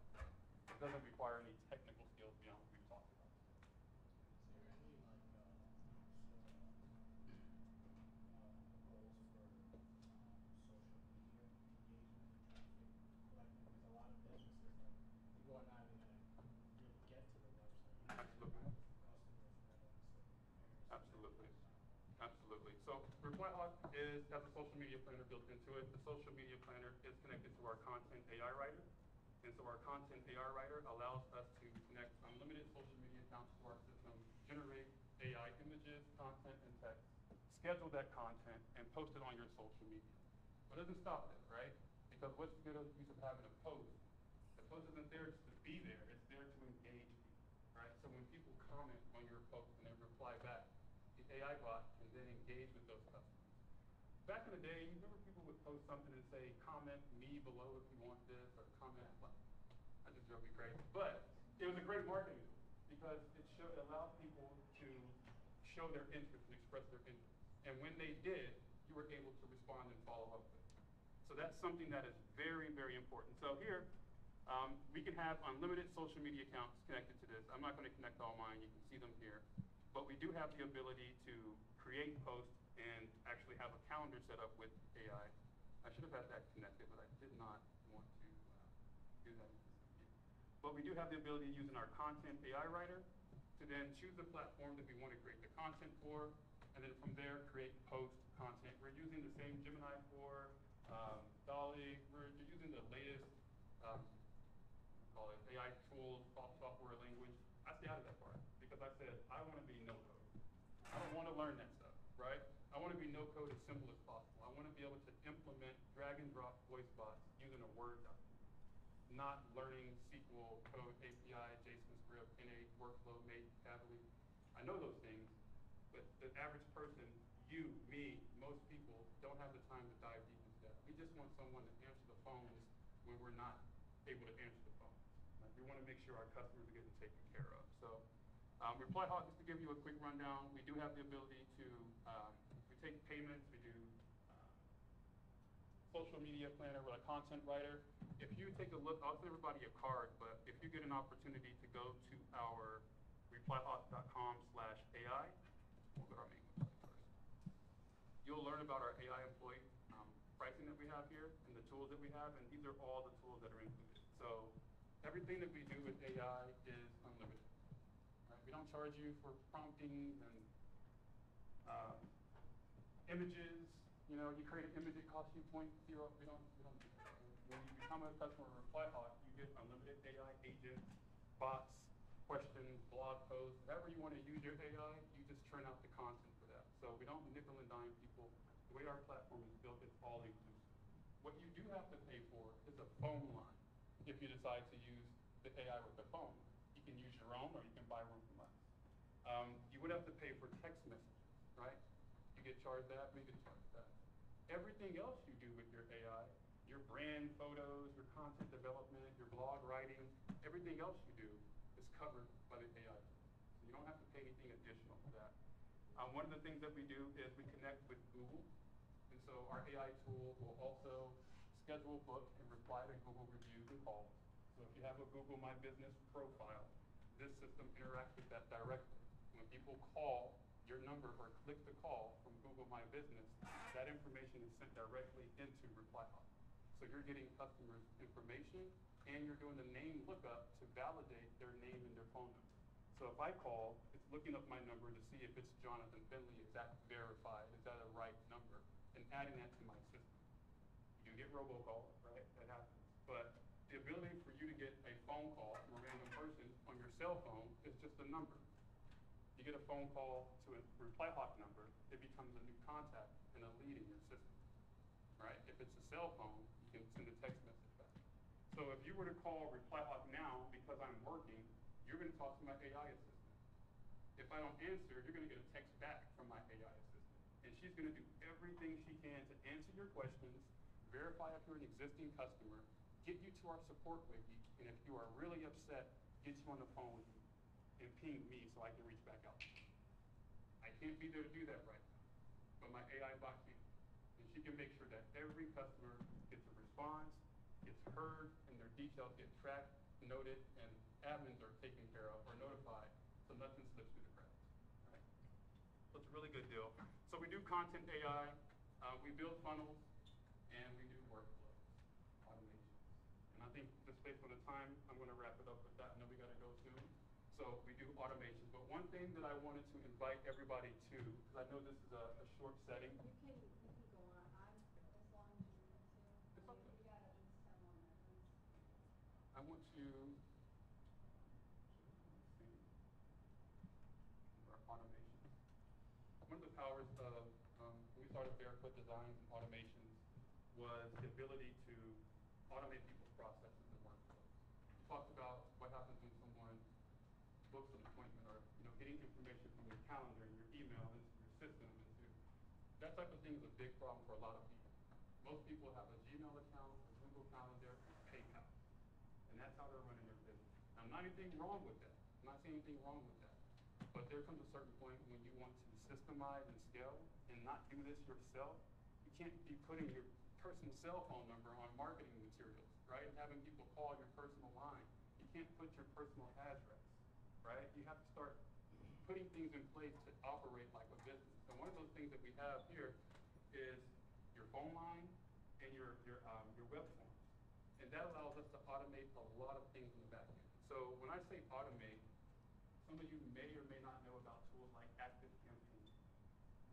It doesn't require any technical skills beyond what we've talked about. Absolutely. Absolutely. So ReplyHawk has a social media planner built into it. The social media planner is connected to our content AI writer. And so our content AI writer allows us to connect unlimited social media accounts to our system, generate AI images, content, and text, schedule that content, and post it on your social media. But it doesn't stop there, right? Because what's the good use of having a post? The post isn't there just to be there. It's there to engage people, right? So when people comment on your post and they reply back, the AI bot can then engage with those customers. Back in the day, you remember people would post something and say, comment me below if you want this, or comment, I just drove me crazy. But it was a great marketing tool because it allowed people to show their interest and express their interest. And when they did, you were able to respond and follow up with it. So that's something that is very, very important. So here, we can have unlimited social media accounts connected to this. I'm not going to connect all mine. You can see them here. But we do have the ability to create posts and actually have a calendar set up with AI. I should have had that connected, but I did not want to do that. But we do have the ability using our content AI writer to then choose the platform that we want to create the content for, and then from there create post content. We're using the same Gemini for Dolly. We're using the latest call it AI tools, software language. I stay out of that part because I said I want to be no code. I don't want to learn that stuff, right? I want to be no code as simple as possible. I want to be able to implement drag and drop voice bots using a Word document, not learning SQL code, API, JSON script, innate, workflow, mate, Cavally. I know those things, but the average person, you, me, most people don't have the time to dive deep into that. We just want someone to answer the phones when we're not able to answer the phone. Like, we want to make sure our customers are getting taken care of. So ReplyHawk, just to give you a quick rundown, we do have the ability to, we take payments, we do social media planner with a content writer. If you take a look, I'll give everybody a card, but if you get an opportunity to go to our replyhawk.com/AI, we'll go to our main website first. You'll learn about our AI employee pricing that we have here and the tools that we have, and these are all the tools that are included. So everything that we do with AI is unlimited. Right? We don't charge you for prompting and images. You know, you create an image, it costs you 0.0. We don't do that. When you become a customer of ReplyHawk, you get unlimited AI agents, bots, questions, blog posts, whatever you want to use your AI, you just churn out the content for that. So we don't nickel and dime people. The way our platform is built, it's all inclusive. What you do have to pay for is a phone line. If you decide to use the AI with the phone, you can use your own or you can buy one from us. You would have to pay for text messages, right? You get charged that, we get charged that. Everything else you do with your AI, your brand photos, your content development, your blog writing, everything else you do is covered by the AI. So you don't have to pay anything additional for that. One of the things that we do is we connect with Google. And so our AI tool will also schedule, book, and reply to Google reviews and calls. So if you have a Google My Business profile, this system interacts with that directly. When people call your number or click the call from Google My Business, that information is sent directly into ReplyHawk. So you're getting customers' information and you're doing the name lookup to validate their name and their phone number. So if I call, it's looking up my number to see if it's Jonathan Finley, is that verified, is that a right number, and adding that to my system. You get robocalls, right? That happens. But the ability for you to get a phone call from a random person on your cell phone is just a number. You get a phone call to a ReplyHawk number, it becomes a new contact and a lead in your system, right? If it's a cell phone, you can send a text message back. So if you were to call ReplyHawk now because I'm working, you're going to talk to my AI assistant. If I don't answer, you're going to get a text back from my AI assistant. And she's going to do everything she can to answer your questions, verify if you're an existing customer, get you to our support wiki, and if you are really upset, get you on the phone with me and ping me so I can reach back out. I can't be there to do that right now, but my AI bot can. And she can make sure that every customer gets a response, gets heard, and their details get tracked, noted, and admins are taken care of or notified so nothing slips through the cracks. Right? So it's a really good deal. So we do content AI, we build funnels, and we do workflow automation. And I think just based on the time, I'm going to wrap it up with that. I know we got to go soon. So we do automation. But one thing that I wanted to invite everybody to, because I know this is a short setting. You can go on. As long as you want to. It's okay. We got at least 10 more minutes. I want to our automation. One of the powers of when we started Barefoot Designs and automations was the ability to automate people's processes and workflows. We talked about what happens when someone books an appointment or getting information from your calendar and your email into your system. That type of thing is a big problem for a lot of people. Most people have a Gmail account, a Google Calendar, and PayPal. And that's how they're running their business. Now, not anything wrong with that. I'm not saying anything wrong with that. But there comes a certain point when you want to systemize and scale and not do this yourself. You can't be putting your personal cell phone number on marketing materials, right? And having people call your personal line. You can't put your personal address, right? You have to start putting things in place to operate like a business. And one of those things that we have here is your phone line and your web forms. And that allows us to automate a lot of things in the back end. So when I say automate, some of you may or may not know about tools like ActiveCampaign,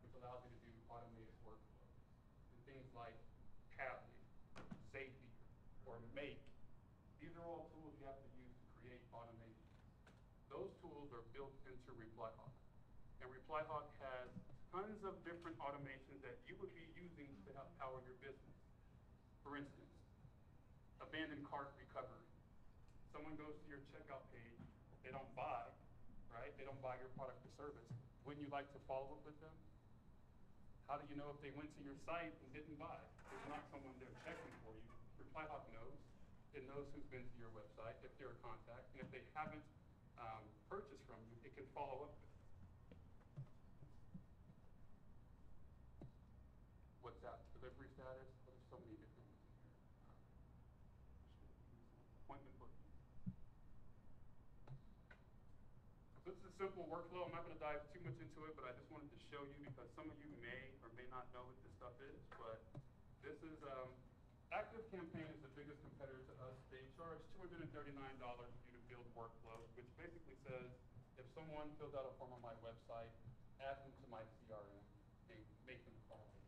which allows you to do automated workflows. And things like Pabbly, Zapier, or Make. These are all tools you have to use to create automation. Those tools are built into ReplyHawk. And ReplyHawk has tons of different automations that you would be using to help power your business. For instance, abandoned cart recovery. Someone goes to your checkout page, they don't buy, right? They don't buy your product or service. Wouldn't you like to follow up with them? How do you know if they went to your site and didn't buy? There's not someone there checking for you. ReplyHawk knows. It knows who's been to your website, if they're a contact, and if they haven't purchased from you, it can follow up with you. What's that? Delivery status? There's so many different ones in here. Appointment booking. So this is a simple workflow. I'm not going to dive too much into it, but I just wanted to show you because some of you may or may not know what this stuff is. But this is ActiveCampaign is the biggest competitor to us. They charge $239 for you to build workflows, which basically says if someone fills out a form on my website, add them to my CRM and make them call me.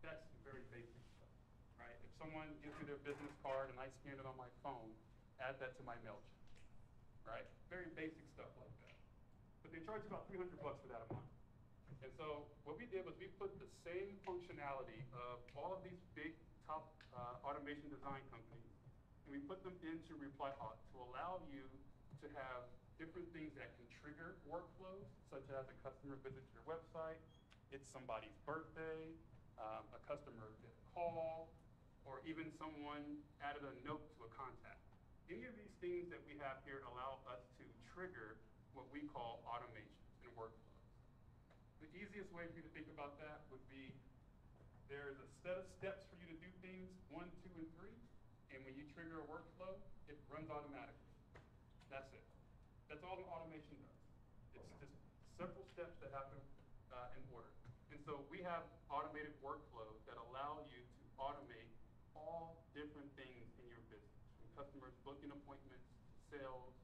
That's very basic stuff, right? If someone gives me their business card and I scan it on my phone, add that to my MailChimp, right? Very basic stuff like that. But they charge about $300 for that a month. And so what we did was we put the same functionality of all of these big top automation design companies, and we put them into ReplyHawk to allow you to have different things that can trigger workflows, such as a customer visits your website, it's somebody's birthday, a customer did a call, or even someone added a note to a contact. Any of these things that we have here allow us to trigger what we call automations and workflows. The easiest way for you to think about that would be there's a set of steps for you to do things, 1, 2, and 3, and when you trigger a workflow, it runs automatically. That's it. That's all the automation does. It's just several steps that happen in order. And so we have automated workflows that allow you to automate all different things in your business, from customers booking appointments, to sales,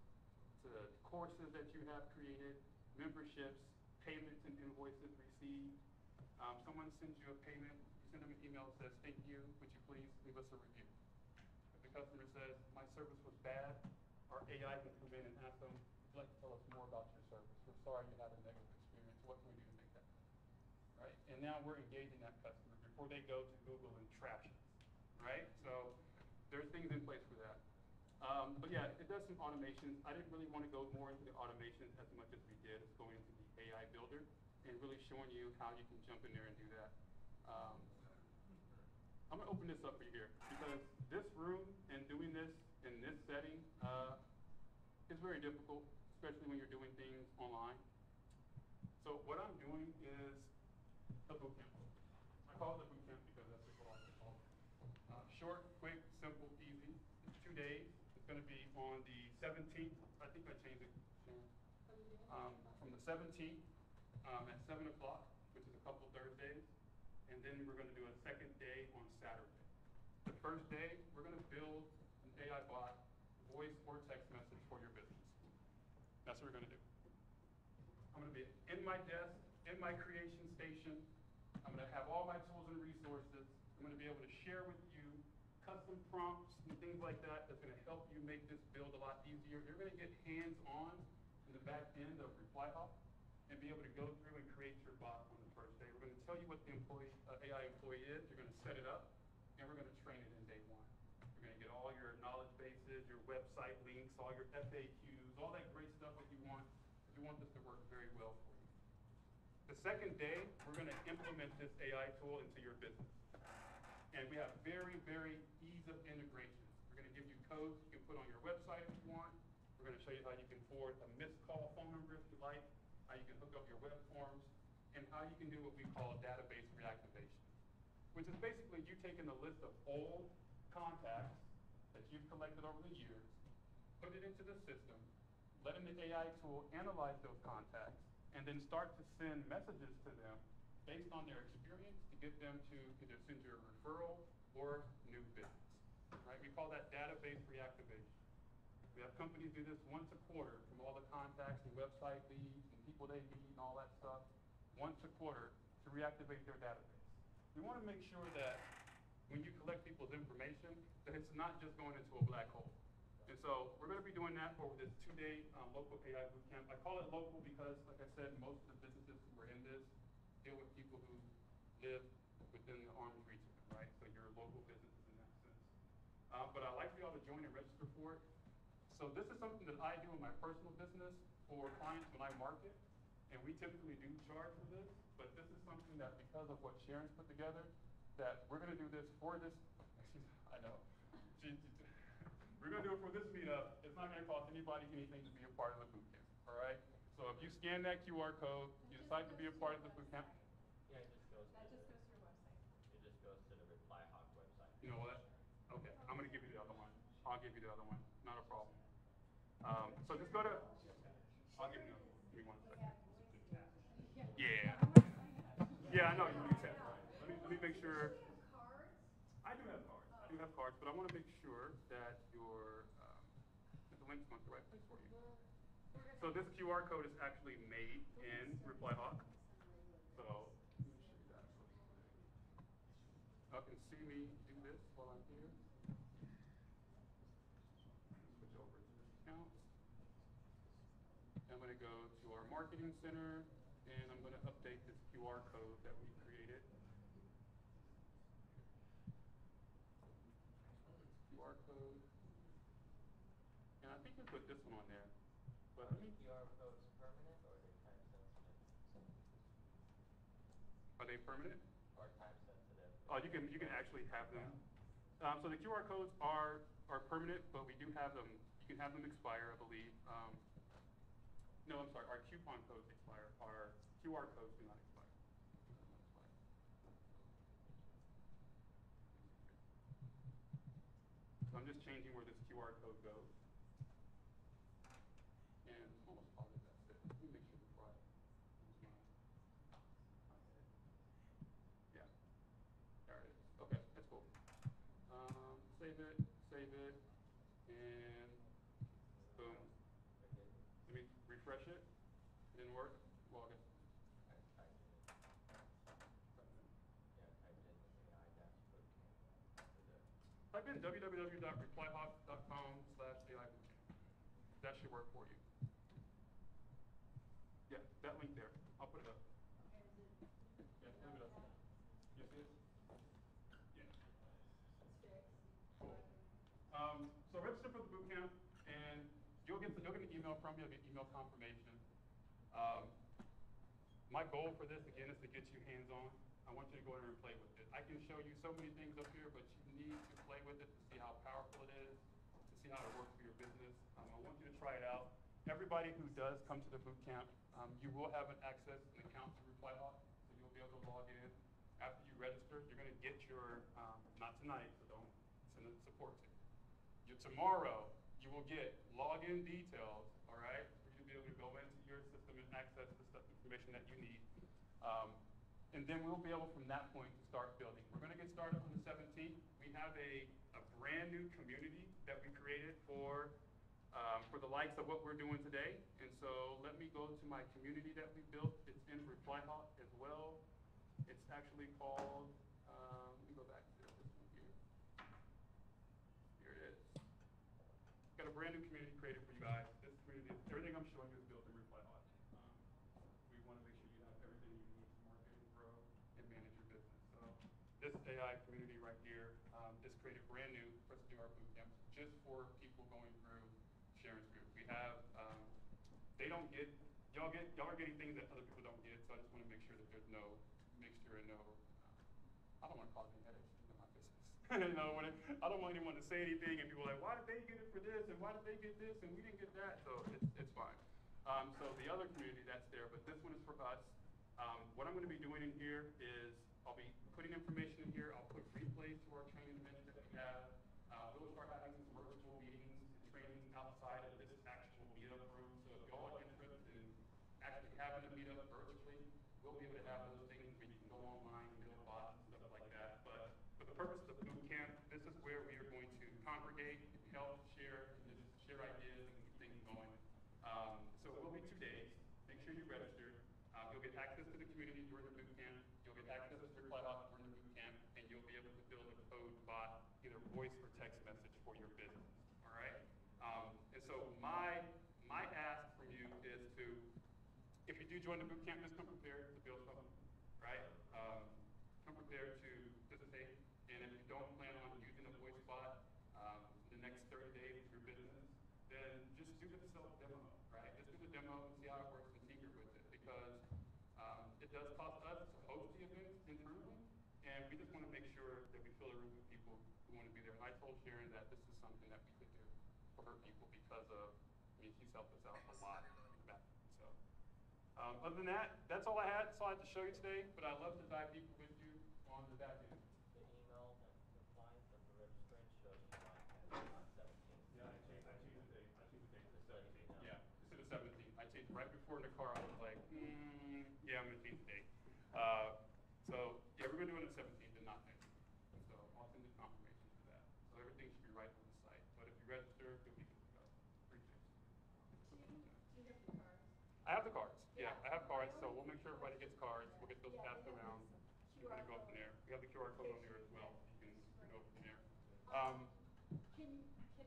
to courses that you have created, memberships, payments and invoices received. Someone sends you a payment, you send them an email that says, thank you, would you please leave us a review? If the customer says, my service was bad, our AI can come in and ask them, would you like to tell us more about your service? We're sorry you had a negative experience. What can we do to make that better? Right? And now we're engaging that customer before they go to Google and trash us. Right? So there's things in place for that. But yeah, it does some automations. I didn't really want to go more into the automations as much as we did. It's going into the AI builder and really showing you how you can jump in there and do that. I'm going to open this up for you here because this room and doing this in this setting is very difficult, especially when you're doing things online. So what I'm doing is a boot camp. I call it a boot camp because that's what I call it. Short, quick, simple, easy. It's 2 days. It's going to be on the 17th. I think I changed it. From the 17th at 7 o'clock, which is a couple Thursdays. And then we're going to do a second day on Saturday. The first day, we're going to build an AI bot, voice or text message for your business. That's what we're going to do. I'm going to be in my desk, in my creation station. I'm going to have all my tools and resources. I'm going to be able to share with you custom prompts and things like that that's going to help you make this build a lot easier. You're going to get hands-on in the back end of ReplyHawk and be able to go through and create your bot on the first day. We're going to tell you what the AI employee is. You're going to set it up, and we're going to train it in day 1. You're going to get all your knowledge bases, your website links, all your FAQs, all that great stuff that you want. You want this to work very well for you. The second day, we're going to implement this AI tool into your business. And we have very, very ease of integration. We're going to give you codes you can put on your website if you want. We're going to show you how you can forward a missed call phone number if you like, how you can hook up your web forms, and how you can do what we call database reactivation, which is basically you taking a list of old contacts that you've collected over the years, put it into the system, letting the AI tool analyze those contacts, and then start to send messages to them based on their experience to get them to either send you a referral or new business. Right? We call that database reactivation. We have companies do this once a quarter from all the contacts and website leads and people they meet and all that stuff, once a quarter to reactivate their database. We want to make sure that when you collect people's information, that it's not just going into a black hole. And so we're going to be doing that over this 2-day local AI bootcamp. I call it local because, like I said, most of the businesses who are in this deal with people who live within the arm's reach of them, right? So you're local businesses in that sense. But I'd like for y'all to join and register for it. So this is something that I do in my personal business for clients when I market, and we typically do charge for this, but this is something that because of what Sharon's put together, that we're going to do this for this, I know, we're going to do it for this meetup. It's not going to cost anybody anything to be a part of the bootcamp, all right? So if you scan that QR code, you decide to be a part of the bootcamp. Yeah, it just goes to your website. It just goes to the ReplyHawk website. You know what? Okay, I'm going to give you the other one. I'll give you the other one. Not a problem. So just go to, I'll give you the other one. Give me 1 second. Yeah. Yeah, I know you do tap, right? Let me make sure. I do have cards. I do have cards, but I want to make sure that that the link's going to the right place for you. So this QR code is actually made in ReplyHawk. So let me show you that really quick. Y'all can see me do this while I'm here. Switch over to this account. I'm going to go to our marketing center, and I'm going to update this QR code that we created. QR code. And I think we put this one on there. But I mean, QR codes permanent or are they time sensitive? Are they permanent? Or time sensitive? Oh, you can actually have them. So the QR codes are permanent, but we do have them. You can have them expire, I believe. No, I'm sorry. Our coupon codes expire. Our QR codes do not expire. So I'm just changing where this QR code goes. And almost positive that's it. Let me make sure before I lose my yeah. There it is. Okay, that's cool. Save it, and boom. Let me refresh it. It didn't work. Log it. Type in www.replyhawk.com/AI. That should work for you. Yeah, that link there. I'll put it up. Yeah, leave it up. Yes, it is? Yeah. Cool. So register for the boot camp, and you'll get an email from me. You'll get email confirmation. My goal for this, again, is to get you hands-on. I want you to go in there and play with it. I can show you so many things up here, but you need to play with it to see how powerful it is, to see how it works for your business. I want you to try it out. Everybody who does come to the boot camp, you will have an access, an account to ReplyHawk, so you'll be able to log in. After you register, you're going to get your, not tonight, so don't send a support ticket. Tomorrow, you will get login details, all right, for you to be able to go into your system and access the stuff, information that you need. And then we'll be able from that point to start building. We're going to get started on the 17th. We have a brand new community that we created for the likes of what we're doing today. And so let me go to my community that we built. It's in ReplyHawk as well. It's actually called, let me go back to this one here. Here it is. Got a brand new community created for you guys. This community, everything I'm showing you is built in ReplyHawk. We want to make sure you have everything you need to market and grow and manage your business. So this AI community right here is created brand new for us to do our boot camps just for people going through Sharon's group. We have, they don't get, y'all are getting things that other people don't get, so I just want to make sure that there's no mixture and no, I don't want to cause any headaches in my business. You know, I don't want anyone to say anything and people are like, why did they get it for this and why did they get this and we didn't get that, so it's fine. So the other community that's there, but this one is for us. What I'm going to be doing in here is I'll be putting information in here. I'll put replays to our training events that we have. We'll start having some virtual meetings and training outside of this actual meetup room. So if y'all are interested in actually having a meetup virtually, we'll be able to have those things where you can go online and build bots and stuff like that. But for the purpose of the boot camp, this is where we are going to congregate, help, share, and just share ideas and keep things going. So it will be 2 days. Make sure you register. You'll get access to the community during the boot camp. You'll get access to ReplyHawk during the boot camp, and you'll be able to build a code bot, either voice or text message for your business. All right. And so my ask from you is to, if you do join the boot camp, just come prepared to build something, right? Come prepared to participate. And if you don't plan on using a voice bot the next 30 days of your business, then just do the self-demo, right? Just do the demo and see how it works and tinker with it, because it does cost us to host the events internally, and we just want to make sure that we fill a room with people who want to be there. And I told Sharon that this is something that we could do for her people because of, I mean, she's helped us out a lot back. So other than that, that's all I had. That's all I had to show you today, but I'd love to dive deeper with you on the back end. The email that replies that the registrant shows you on 17th. Yeah, I changed the date. I changed the date to the 17th. Yeah, to the 17th. I changed right before in the car. I was like, yeah, I'm gonna change the date. So yeah, we're gonna do it on the 17th and not next week. So I'll send the confirmation for that. So everything should be right on the site. But if you register, you'll be good to go. Appreciate it. Do you have the cards? I have the cards. Yeah, I have cards. So we'll make sure everybody gets cards. We'll get those passed around. We're gonna go from there. We have the QR code on there as well. You can go from there. Can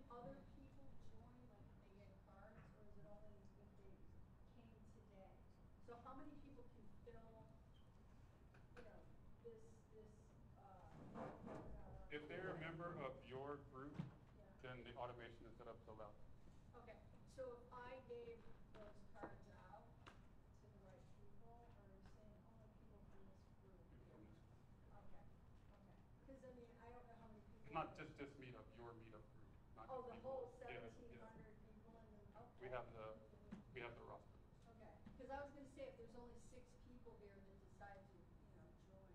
other people join, like if they get cards, or is it only if they how many people can fill, this, If they're a member of your group, then the automation is set up to allow. okay, so if I gave those cards out to the right people, or are you saying only people from this group? Okay, because I mean, I don't know how many people. Not just Meetup, your Meetup group. Not Oh, just the people. whole Yeah, 1,700 yeah. people in the, okay. We have the roster. Okay, because I was gonna say, if there's only 6 people here that decide to, join,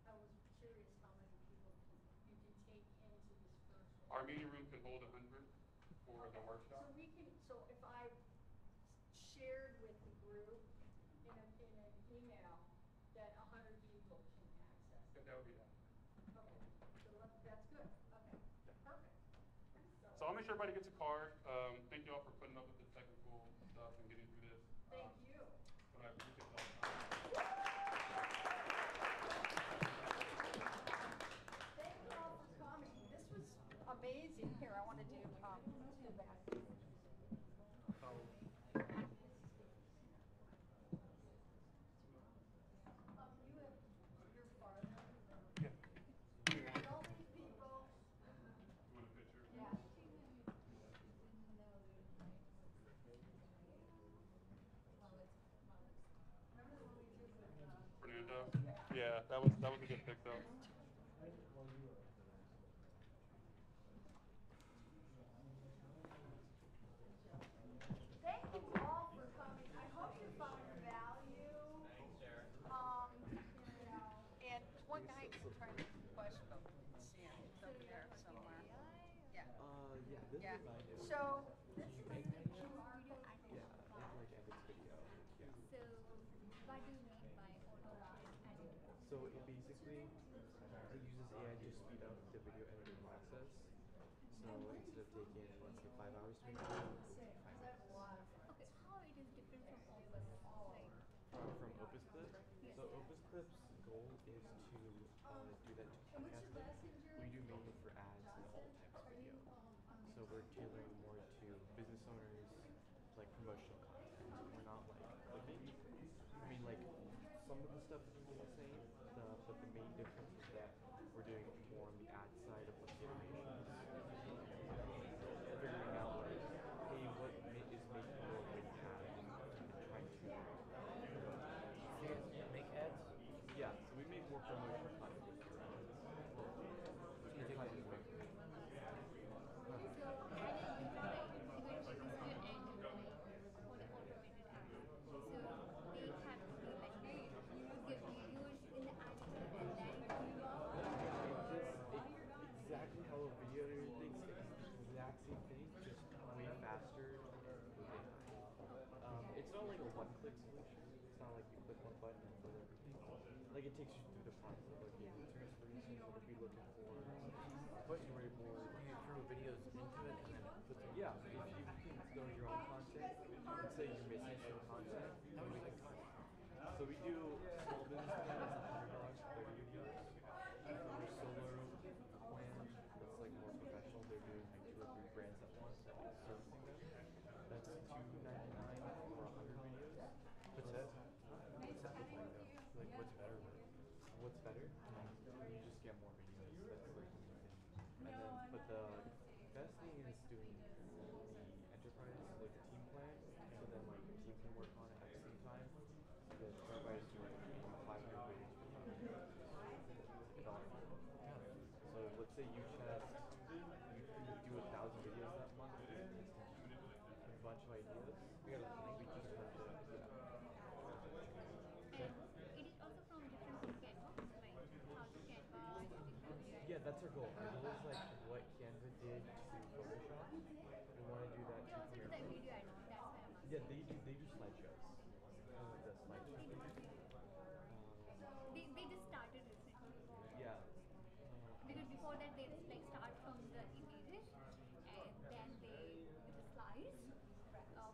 I was curious how many people you can take into this first one. Our meeting room can hold 100 for the workshop. So if I shared with the group in an email that 100 people can access it. That would be that. Okay, so that's good, okay, perfect. So I'll make sure everybody gets a card. Thank you all for putting up with the technical stuff and getting through this. Thank you. But I appreciate all the time. Thank you all for coming. This was amazing. Here, I want to do back. You're farther. Yeah. And all these people. You want a picture? Yeah. Fernando? Yeah, that was a good pick though. Thank you all for coming. I hope you found value. Thanks, Sarah. And one guy was trying to question about Sam over there somewhere. Yeah. Yeah, this is So Did you make the video? QR code. Yeah, I have like edits video. Yeah. So, what do you mean by auto-edit? So it basically uses AI to speed up the video editing process. So instead of taking, let's say, 5 hours to make a video, it takes 5 hours. Okay, how it is different from Opus? Like, From Opus Clip? So Opus Clip's goal is to do that to podcasting. We do mainly for ads and alt text video. So we're tailoring more to business owners, like promotional content. We're not like maybe, I mean like some of the stuff is the same, but the main difference is that we're doing more on the ad side of what the animations. Figuring out like, hey, what is making more great ads and trying to Make ads? yeah, so we make more promotional content with your ads. so, and it's not like, you mentioned this your end, for the automated ads. So, they have to be like, use their videos in the ad clip and then Exactly how a video editor thinks, it's the exact same thing, just way faster. It's not like a one-click solution. It's not like you click one button and does everything. Like it takes you through the process of like getting interest, for instance, what if we looking for story board. You throw videos into it and then it puts it. Yeah, if you can throw your own content, let's say you're missing some content. How do you make content? So we do small business plans, $100 for 30 videos. Our solar plan, that's like more professional. They're doing like 2 or 3 brands at once, so we're servicing them. That's $299 for 100 videos. What's that? What's that look like though? Like what's better? What's better? You just get more videos. That's like the main thing. And then, but the best thing is doing the enterprise, like the team plan, so then like your team can work on it at the same time. Because everybody's doing 500 videos per month. So let's say you test, you do 1,000 videos that month, a bunch of ideas. We just turned it, and it is also from different Canva, like how to Canva using the video. Yeah, that's our goal. Our goal is like what Canva did to Photoshop. We want to do that They to also do Premiere that Pro. video editing, that's why I'm asking. Yeah, they do slideshows. The slideshow. They just started recently. Yeah. Because before that they like start from the images and then they do the slides,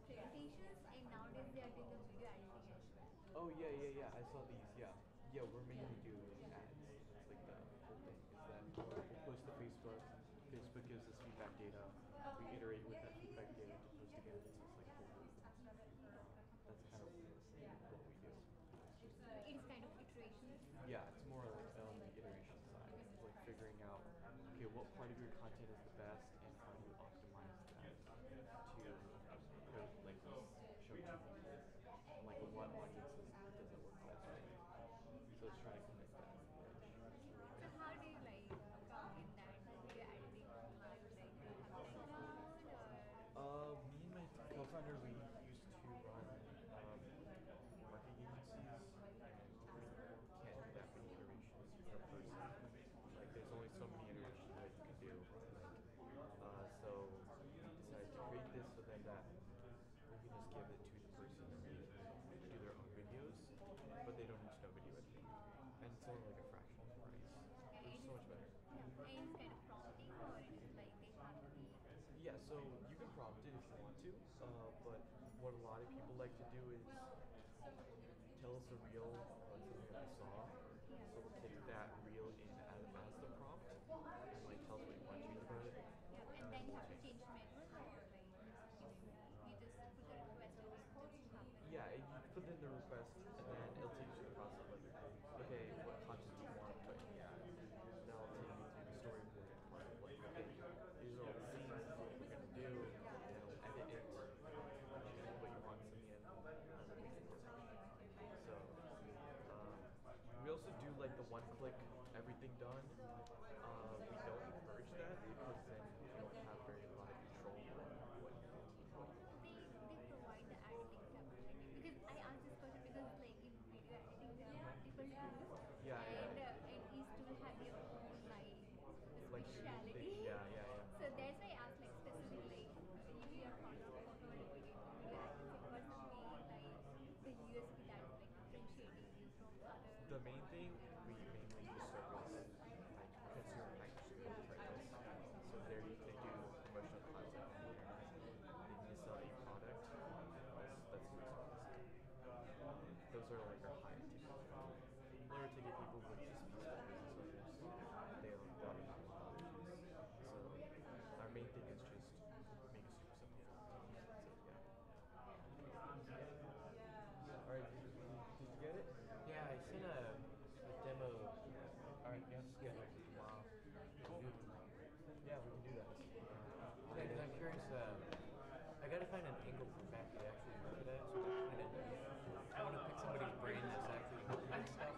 presentations, and nowadays they are doing the video editing as well. Oh yeah. I saw these. Yeah. We're mainly doing ads. It's like the whole thing. Is that we'll post to Facebook. Facebook gives us feedback data. We iterate with that feedback data to post again. So it's like a whole loop. That's kind of what we do. part of your content is the best and how do you optimize that to put like this show to people and like what audiences does it work best for. So it's trying to connect that. So how do you like come in that video editing part? Like, do you have a background or? Me and my co-founder, we used to run marketing agencies, and we can't do that many iterations per person. Like, there's only so many iterations that you can do. So we decided to create this so then that we can just give it to the person and they do their own videos, but they don't need to know video editing. And it's only like a fraction of the price, which is so much better. Yeah, and it's kind of prompting, or it's like they have to be. Yeah, so you can prompt it if you want to, but what a lot of people like to do is tell us a reel about something that they saw. So we'll take that reel in as the prompt and like tell us what you want to change about it. Yeah, and then you have to change the manual, or like you just put the request and it just happens. Yeah, you put in the request and then it'll take you through the process of like, okay, what content do you want to add? Then I'll take you through the storyboard and like, okay, these are all the scenes, this is what we're gonna do, and I'll edit it, and what you want to see in, and we can work. So we also do like the one-click everything done. We don't encourage that because then you don't have very lot of control over what you want. They provide the editing capability, because I asked this question because like in video editing there are multiple tools, and each tool have your own like speciality. So that's why I asked like specifically if you are part of photo editing or video editing, what's the main like the USP that is like differentiating you from other. The main thing, we mainly just service like consumer packaged goods like this. So they do promotional content on the internet. They need to sell a product. That's the reason. Those are like our high ticket. Lower ticket people would just be small business owners. They don't have technologies. So our main thing is just make it super simple. So yeah. Alright, did you get it? Yeah, I sent a demo. Alright, yes. Yeah. Wow. Yeah, we can do that. Because I'm curious, I gotta find an angle from back to actually look at it. So I want to pick somebody's brain that's actually looking at stuff.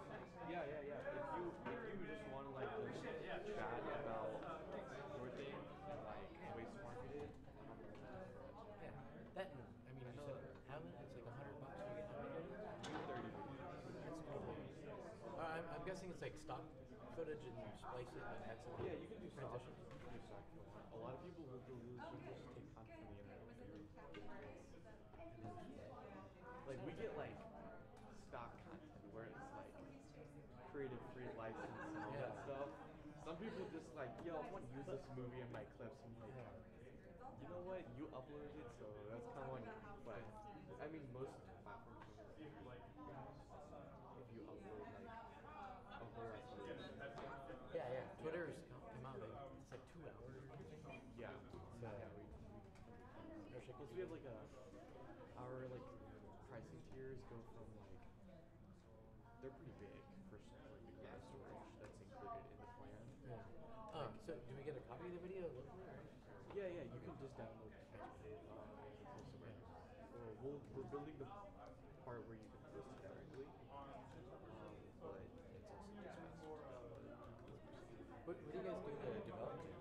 Yeah. If you just want to like chat about your thing and like ways to market it. Yeah. That, I mean, you said how many? It's like $100 to get how many? 30. That's cool. I'm guessing it's like stock footage and you splice it and add some. Yeah, you can do transitions. A lot of people will just take content from the internet. Like we get like stock content where it's like creative free license and all that stuff. Some people just like, yo, I want to use this movie in my clips. I'm like, you know what? You uploaded it, so that's kind of like. But I mean, most platforms, if you upload like a whole lot of yeah. Twitter's come out like it's like 2 hours or something. Yeah. So we have like our like pricing tiers go from like they're pretty big for like the cloud storage that's included in the plan. Yeah. So do we get a copy of the video locally? Yeah. You can just download it. We're building the part where you can post it directly, but it's also expensive. What do you guys do to develop it?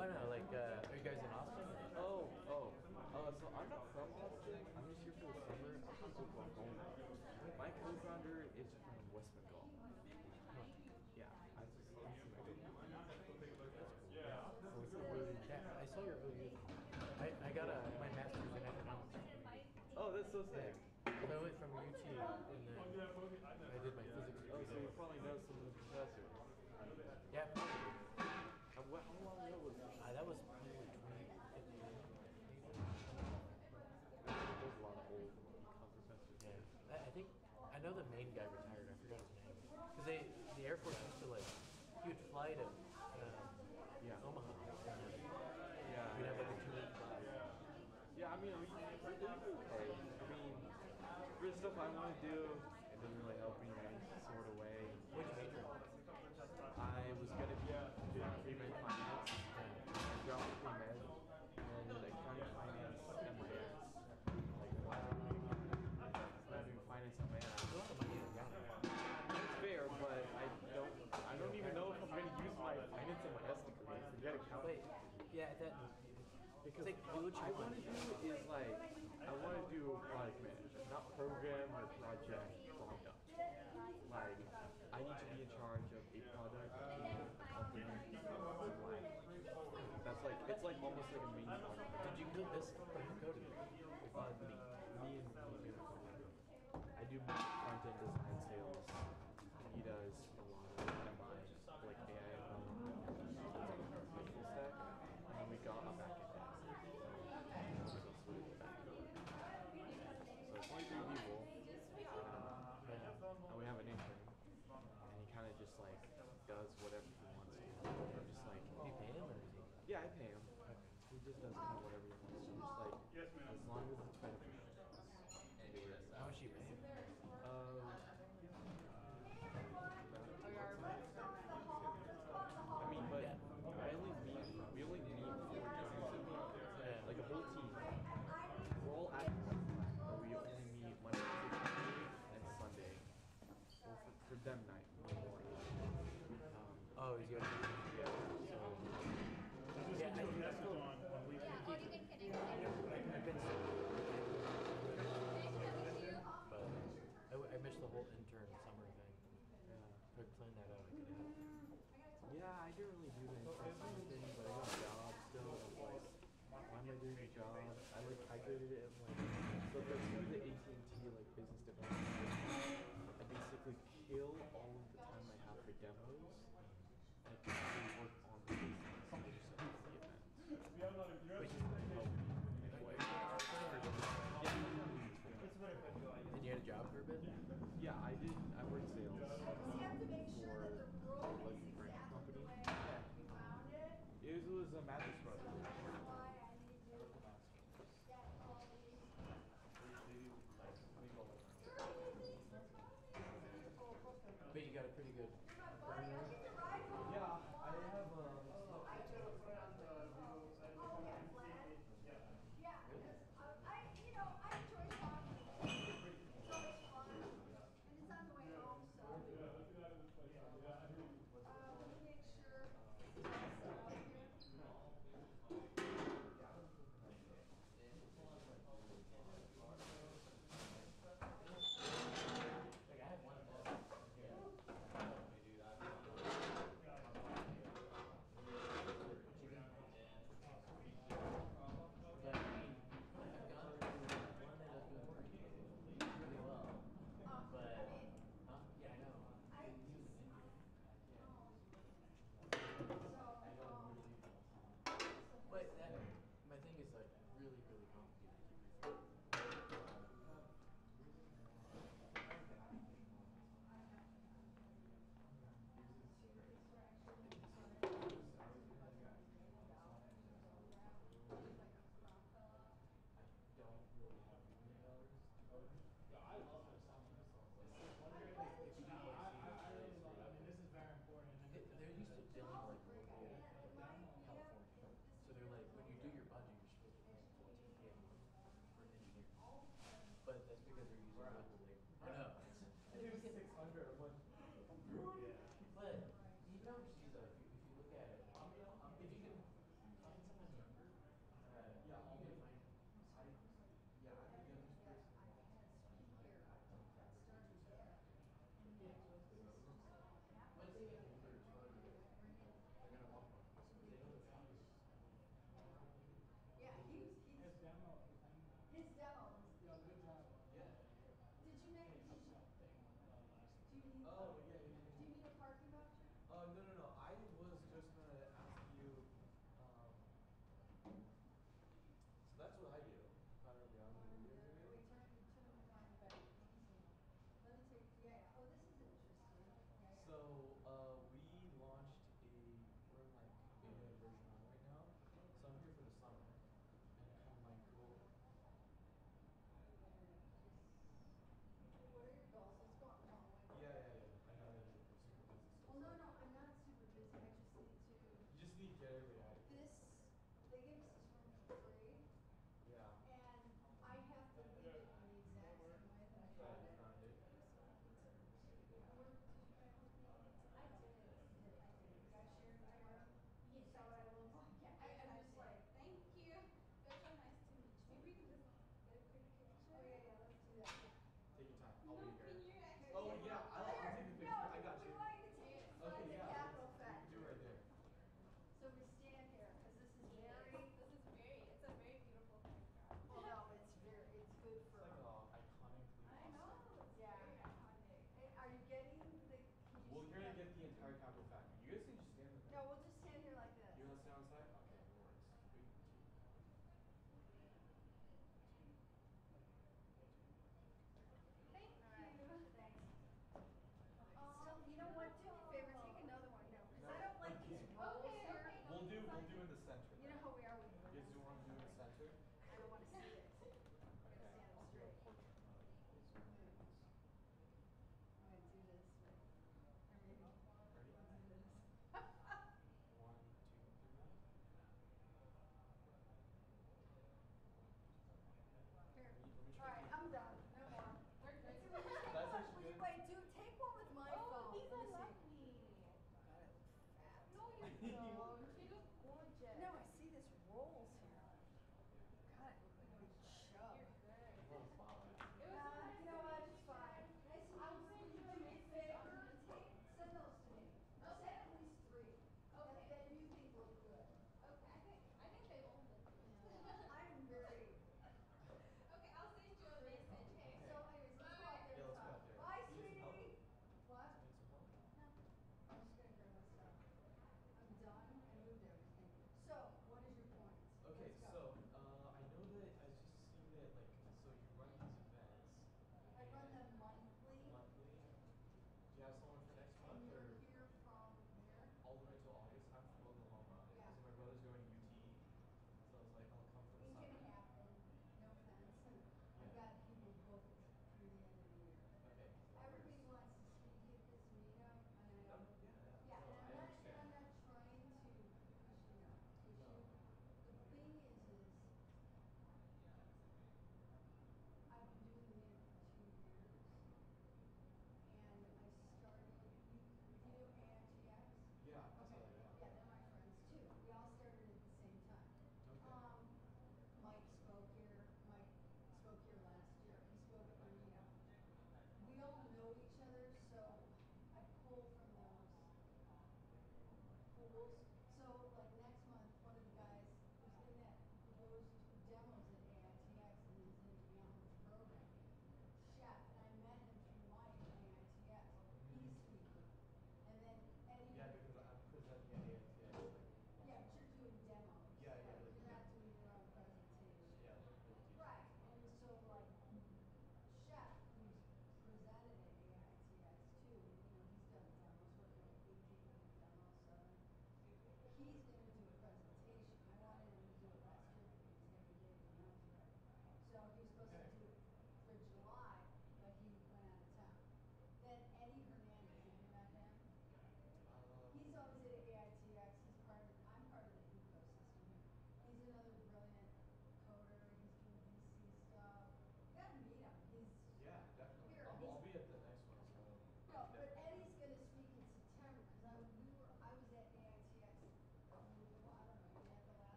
I don't know, like, are you guys in Austin? So I'm not from Austin. I'm just here for the summer. I'm from Oklahoma. My co-founder is from West Bengal. Yeah, I saw your OU. I got my master's in economics. Oh, that's so sick. So I went from UT and then I did my physics degree. Oh, so you probably know some of the professors. Yeah, probably. How long ago was that? That was probably 2015. There's a lot of old econ professors. Yeah, I think I know the main guy retired. I forgot his name. Because the Air Force used to like he would fly to Omaha. Yeah. We'd have like a 2-week class. Yeah, I mean, for the stuff I want to do, it doesn't really help me in any sort of because It's like, do what you I want. want to do is like I want to do product management, not program or project product. Like I need to be in charge of a product in a company. Like that's like it's like almost like a main product. Did you code this or who coded it? Me and I do front end design sales. He does a lot of MI, like AI business stack, and then we got a back end desk. So it's only 3 people, and we have an intern, and he kind of just like does whatever he wants to. I'm just like, Do you pay him or is he? yeah, I pay him. He just does kind of whatever he wants to. Just like as long as it's beneficial. How much do you pay him? I mean, but we only meet 4 times a week. Like a whole team. We're all active, but we only meet Monday, Tuesday, and Sunday. Well, for them night. Oh, is he on? Yeah. So. Yeah, I think that's cool. We keep. I've been so. But I missed the whole intern summer thing. Yeah. If I planned that out, I could have. Yeah, I didn't really do the intern summer thing, but I got a job still. I was like, why am I doing a job? I graded it and like, so like through the AT&T like business development, I basically kill all of the time I have for demos. And I basically work on the business instead of the events. Which is help me. And you had a job for a bit? Yeah, I did. I worked sales for a luxury brand company. It was a Mattress Brothers. But you got a pretty good burner. Yeah, I have So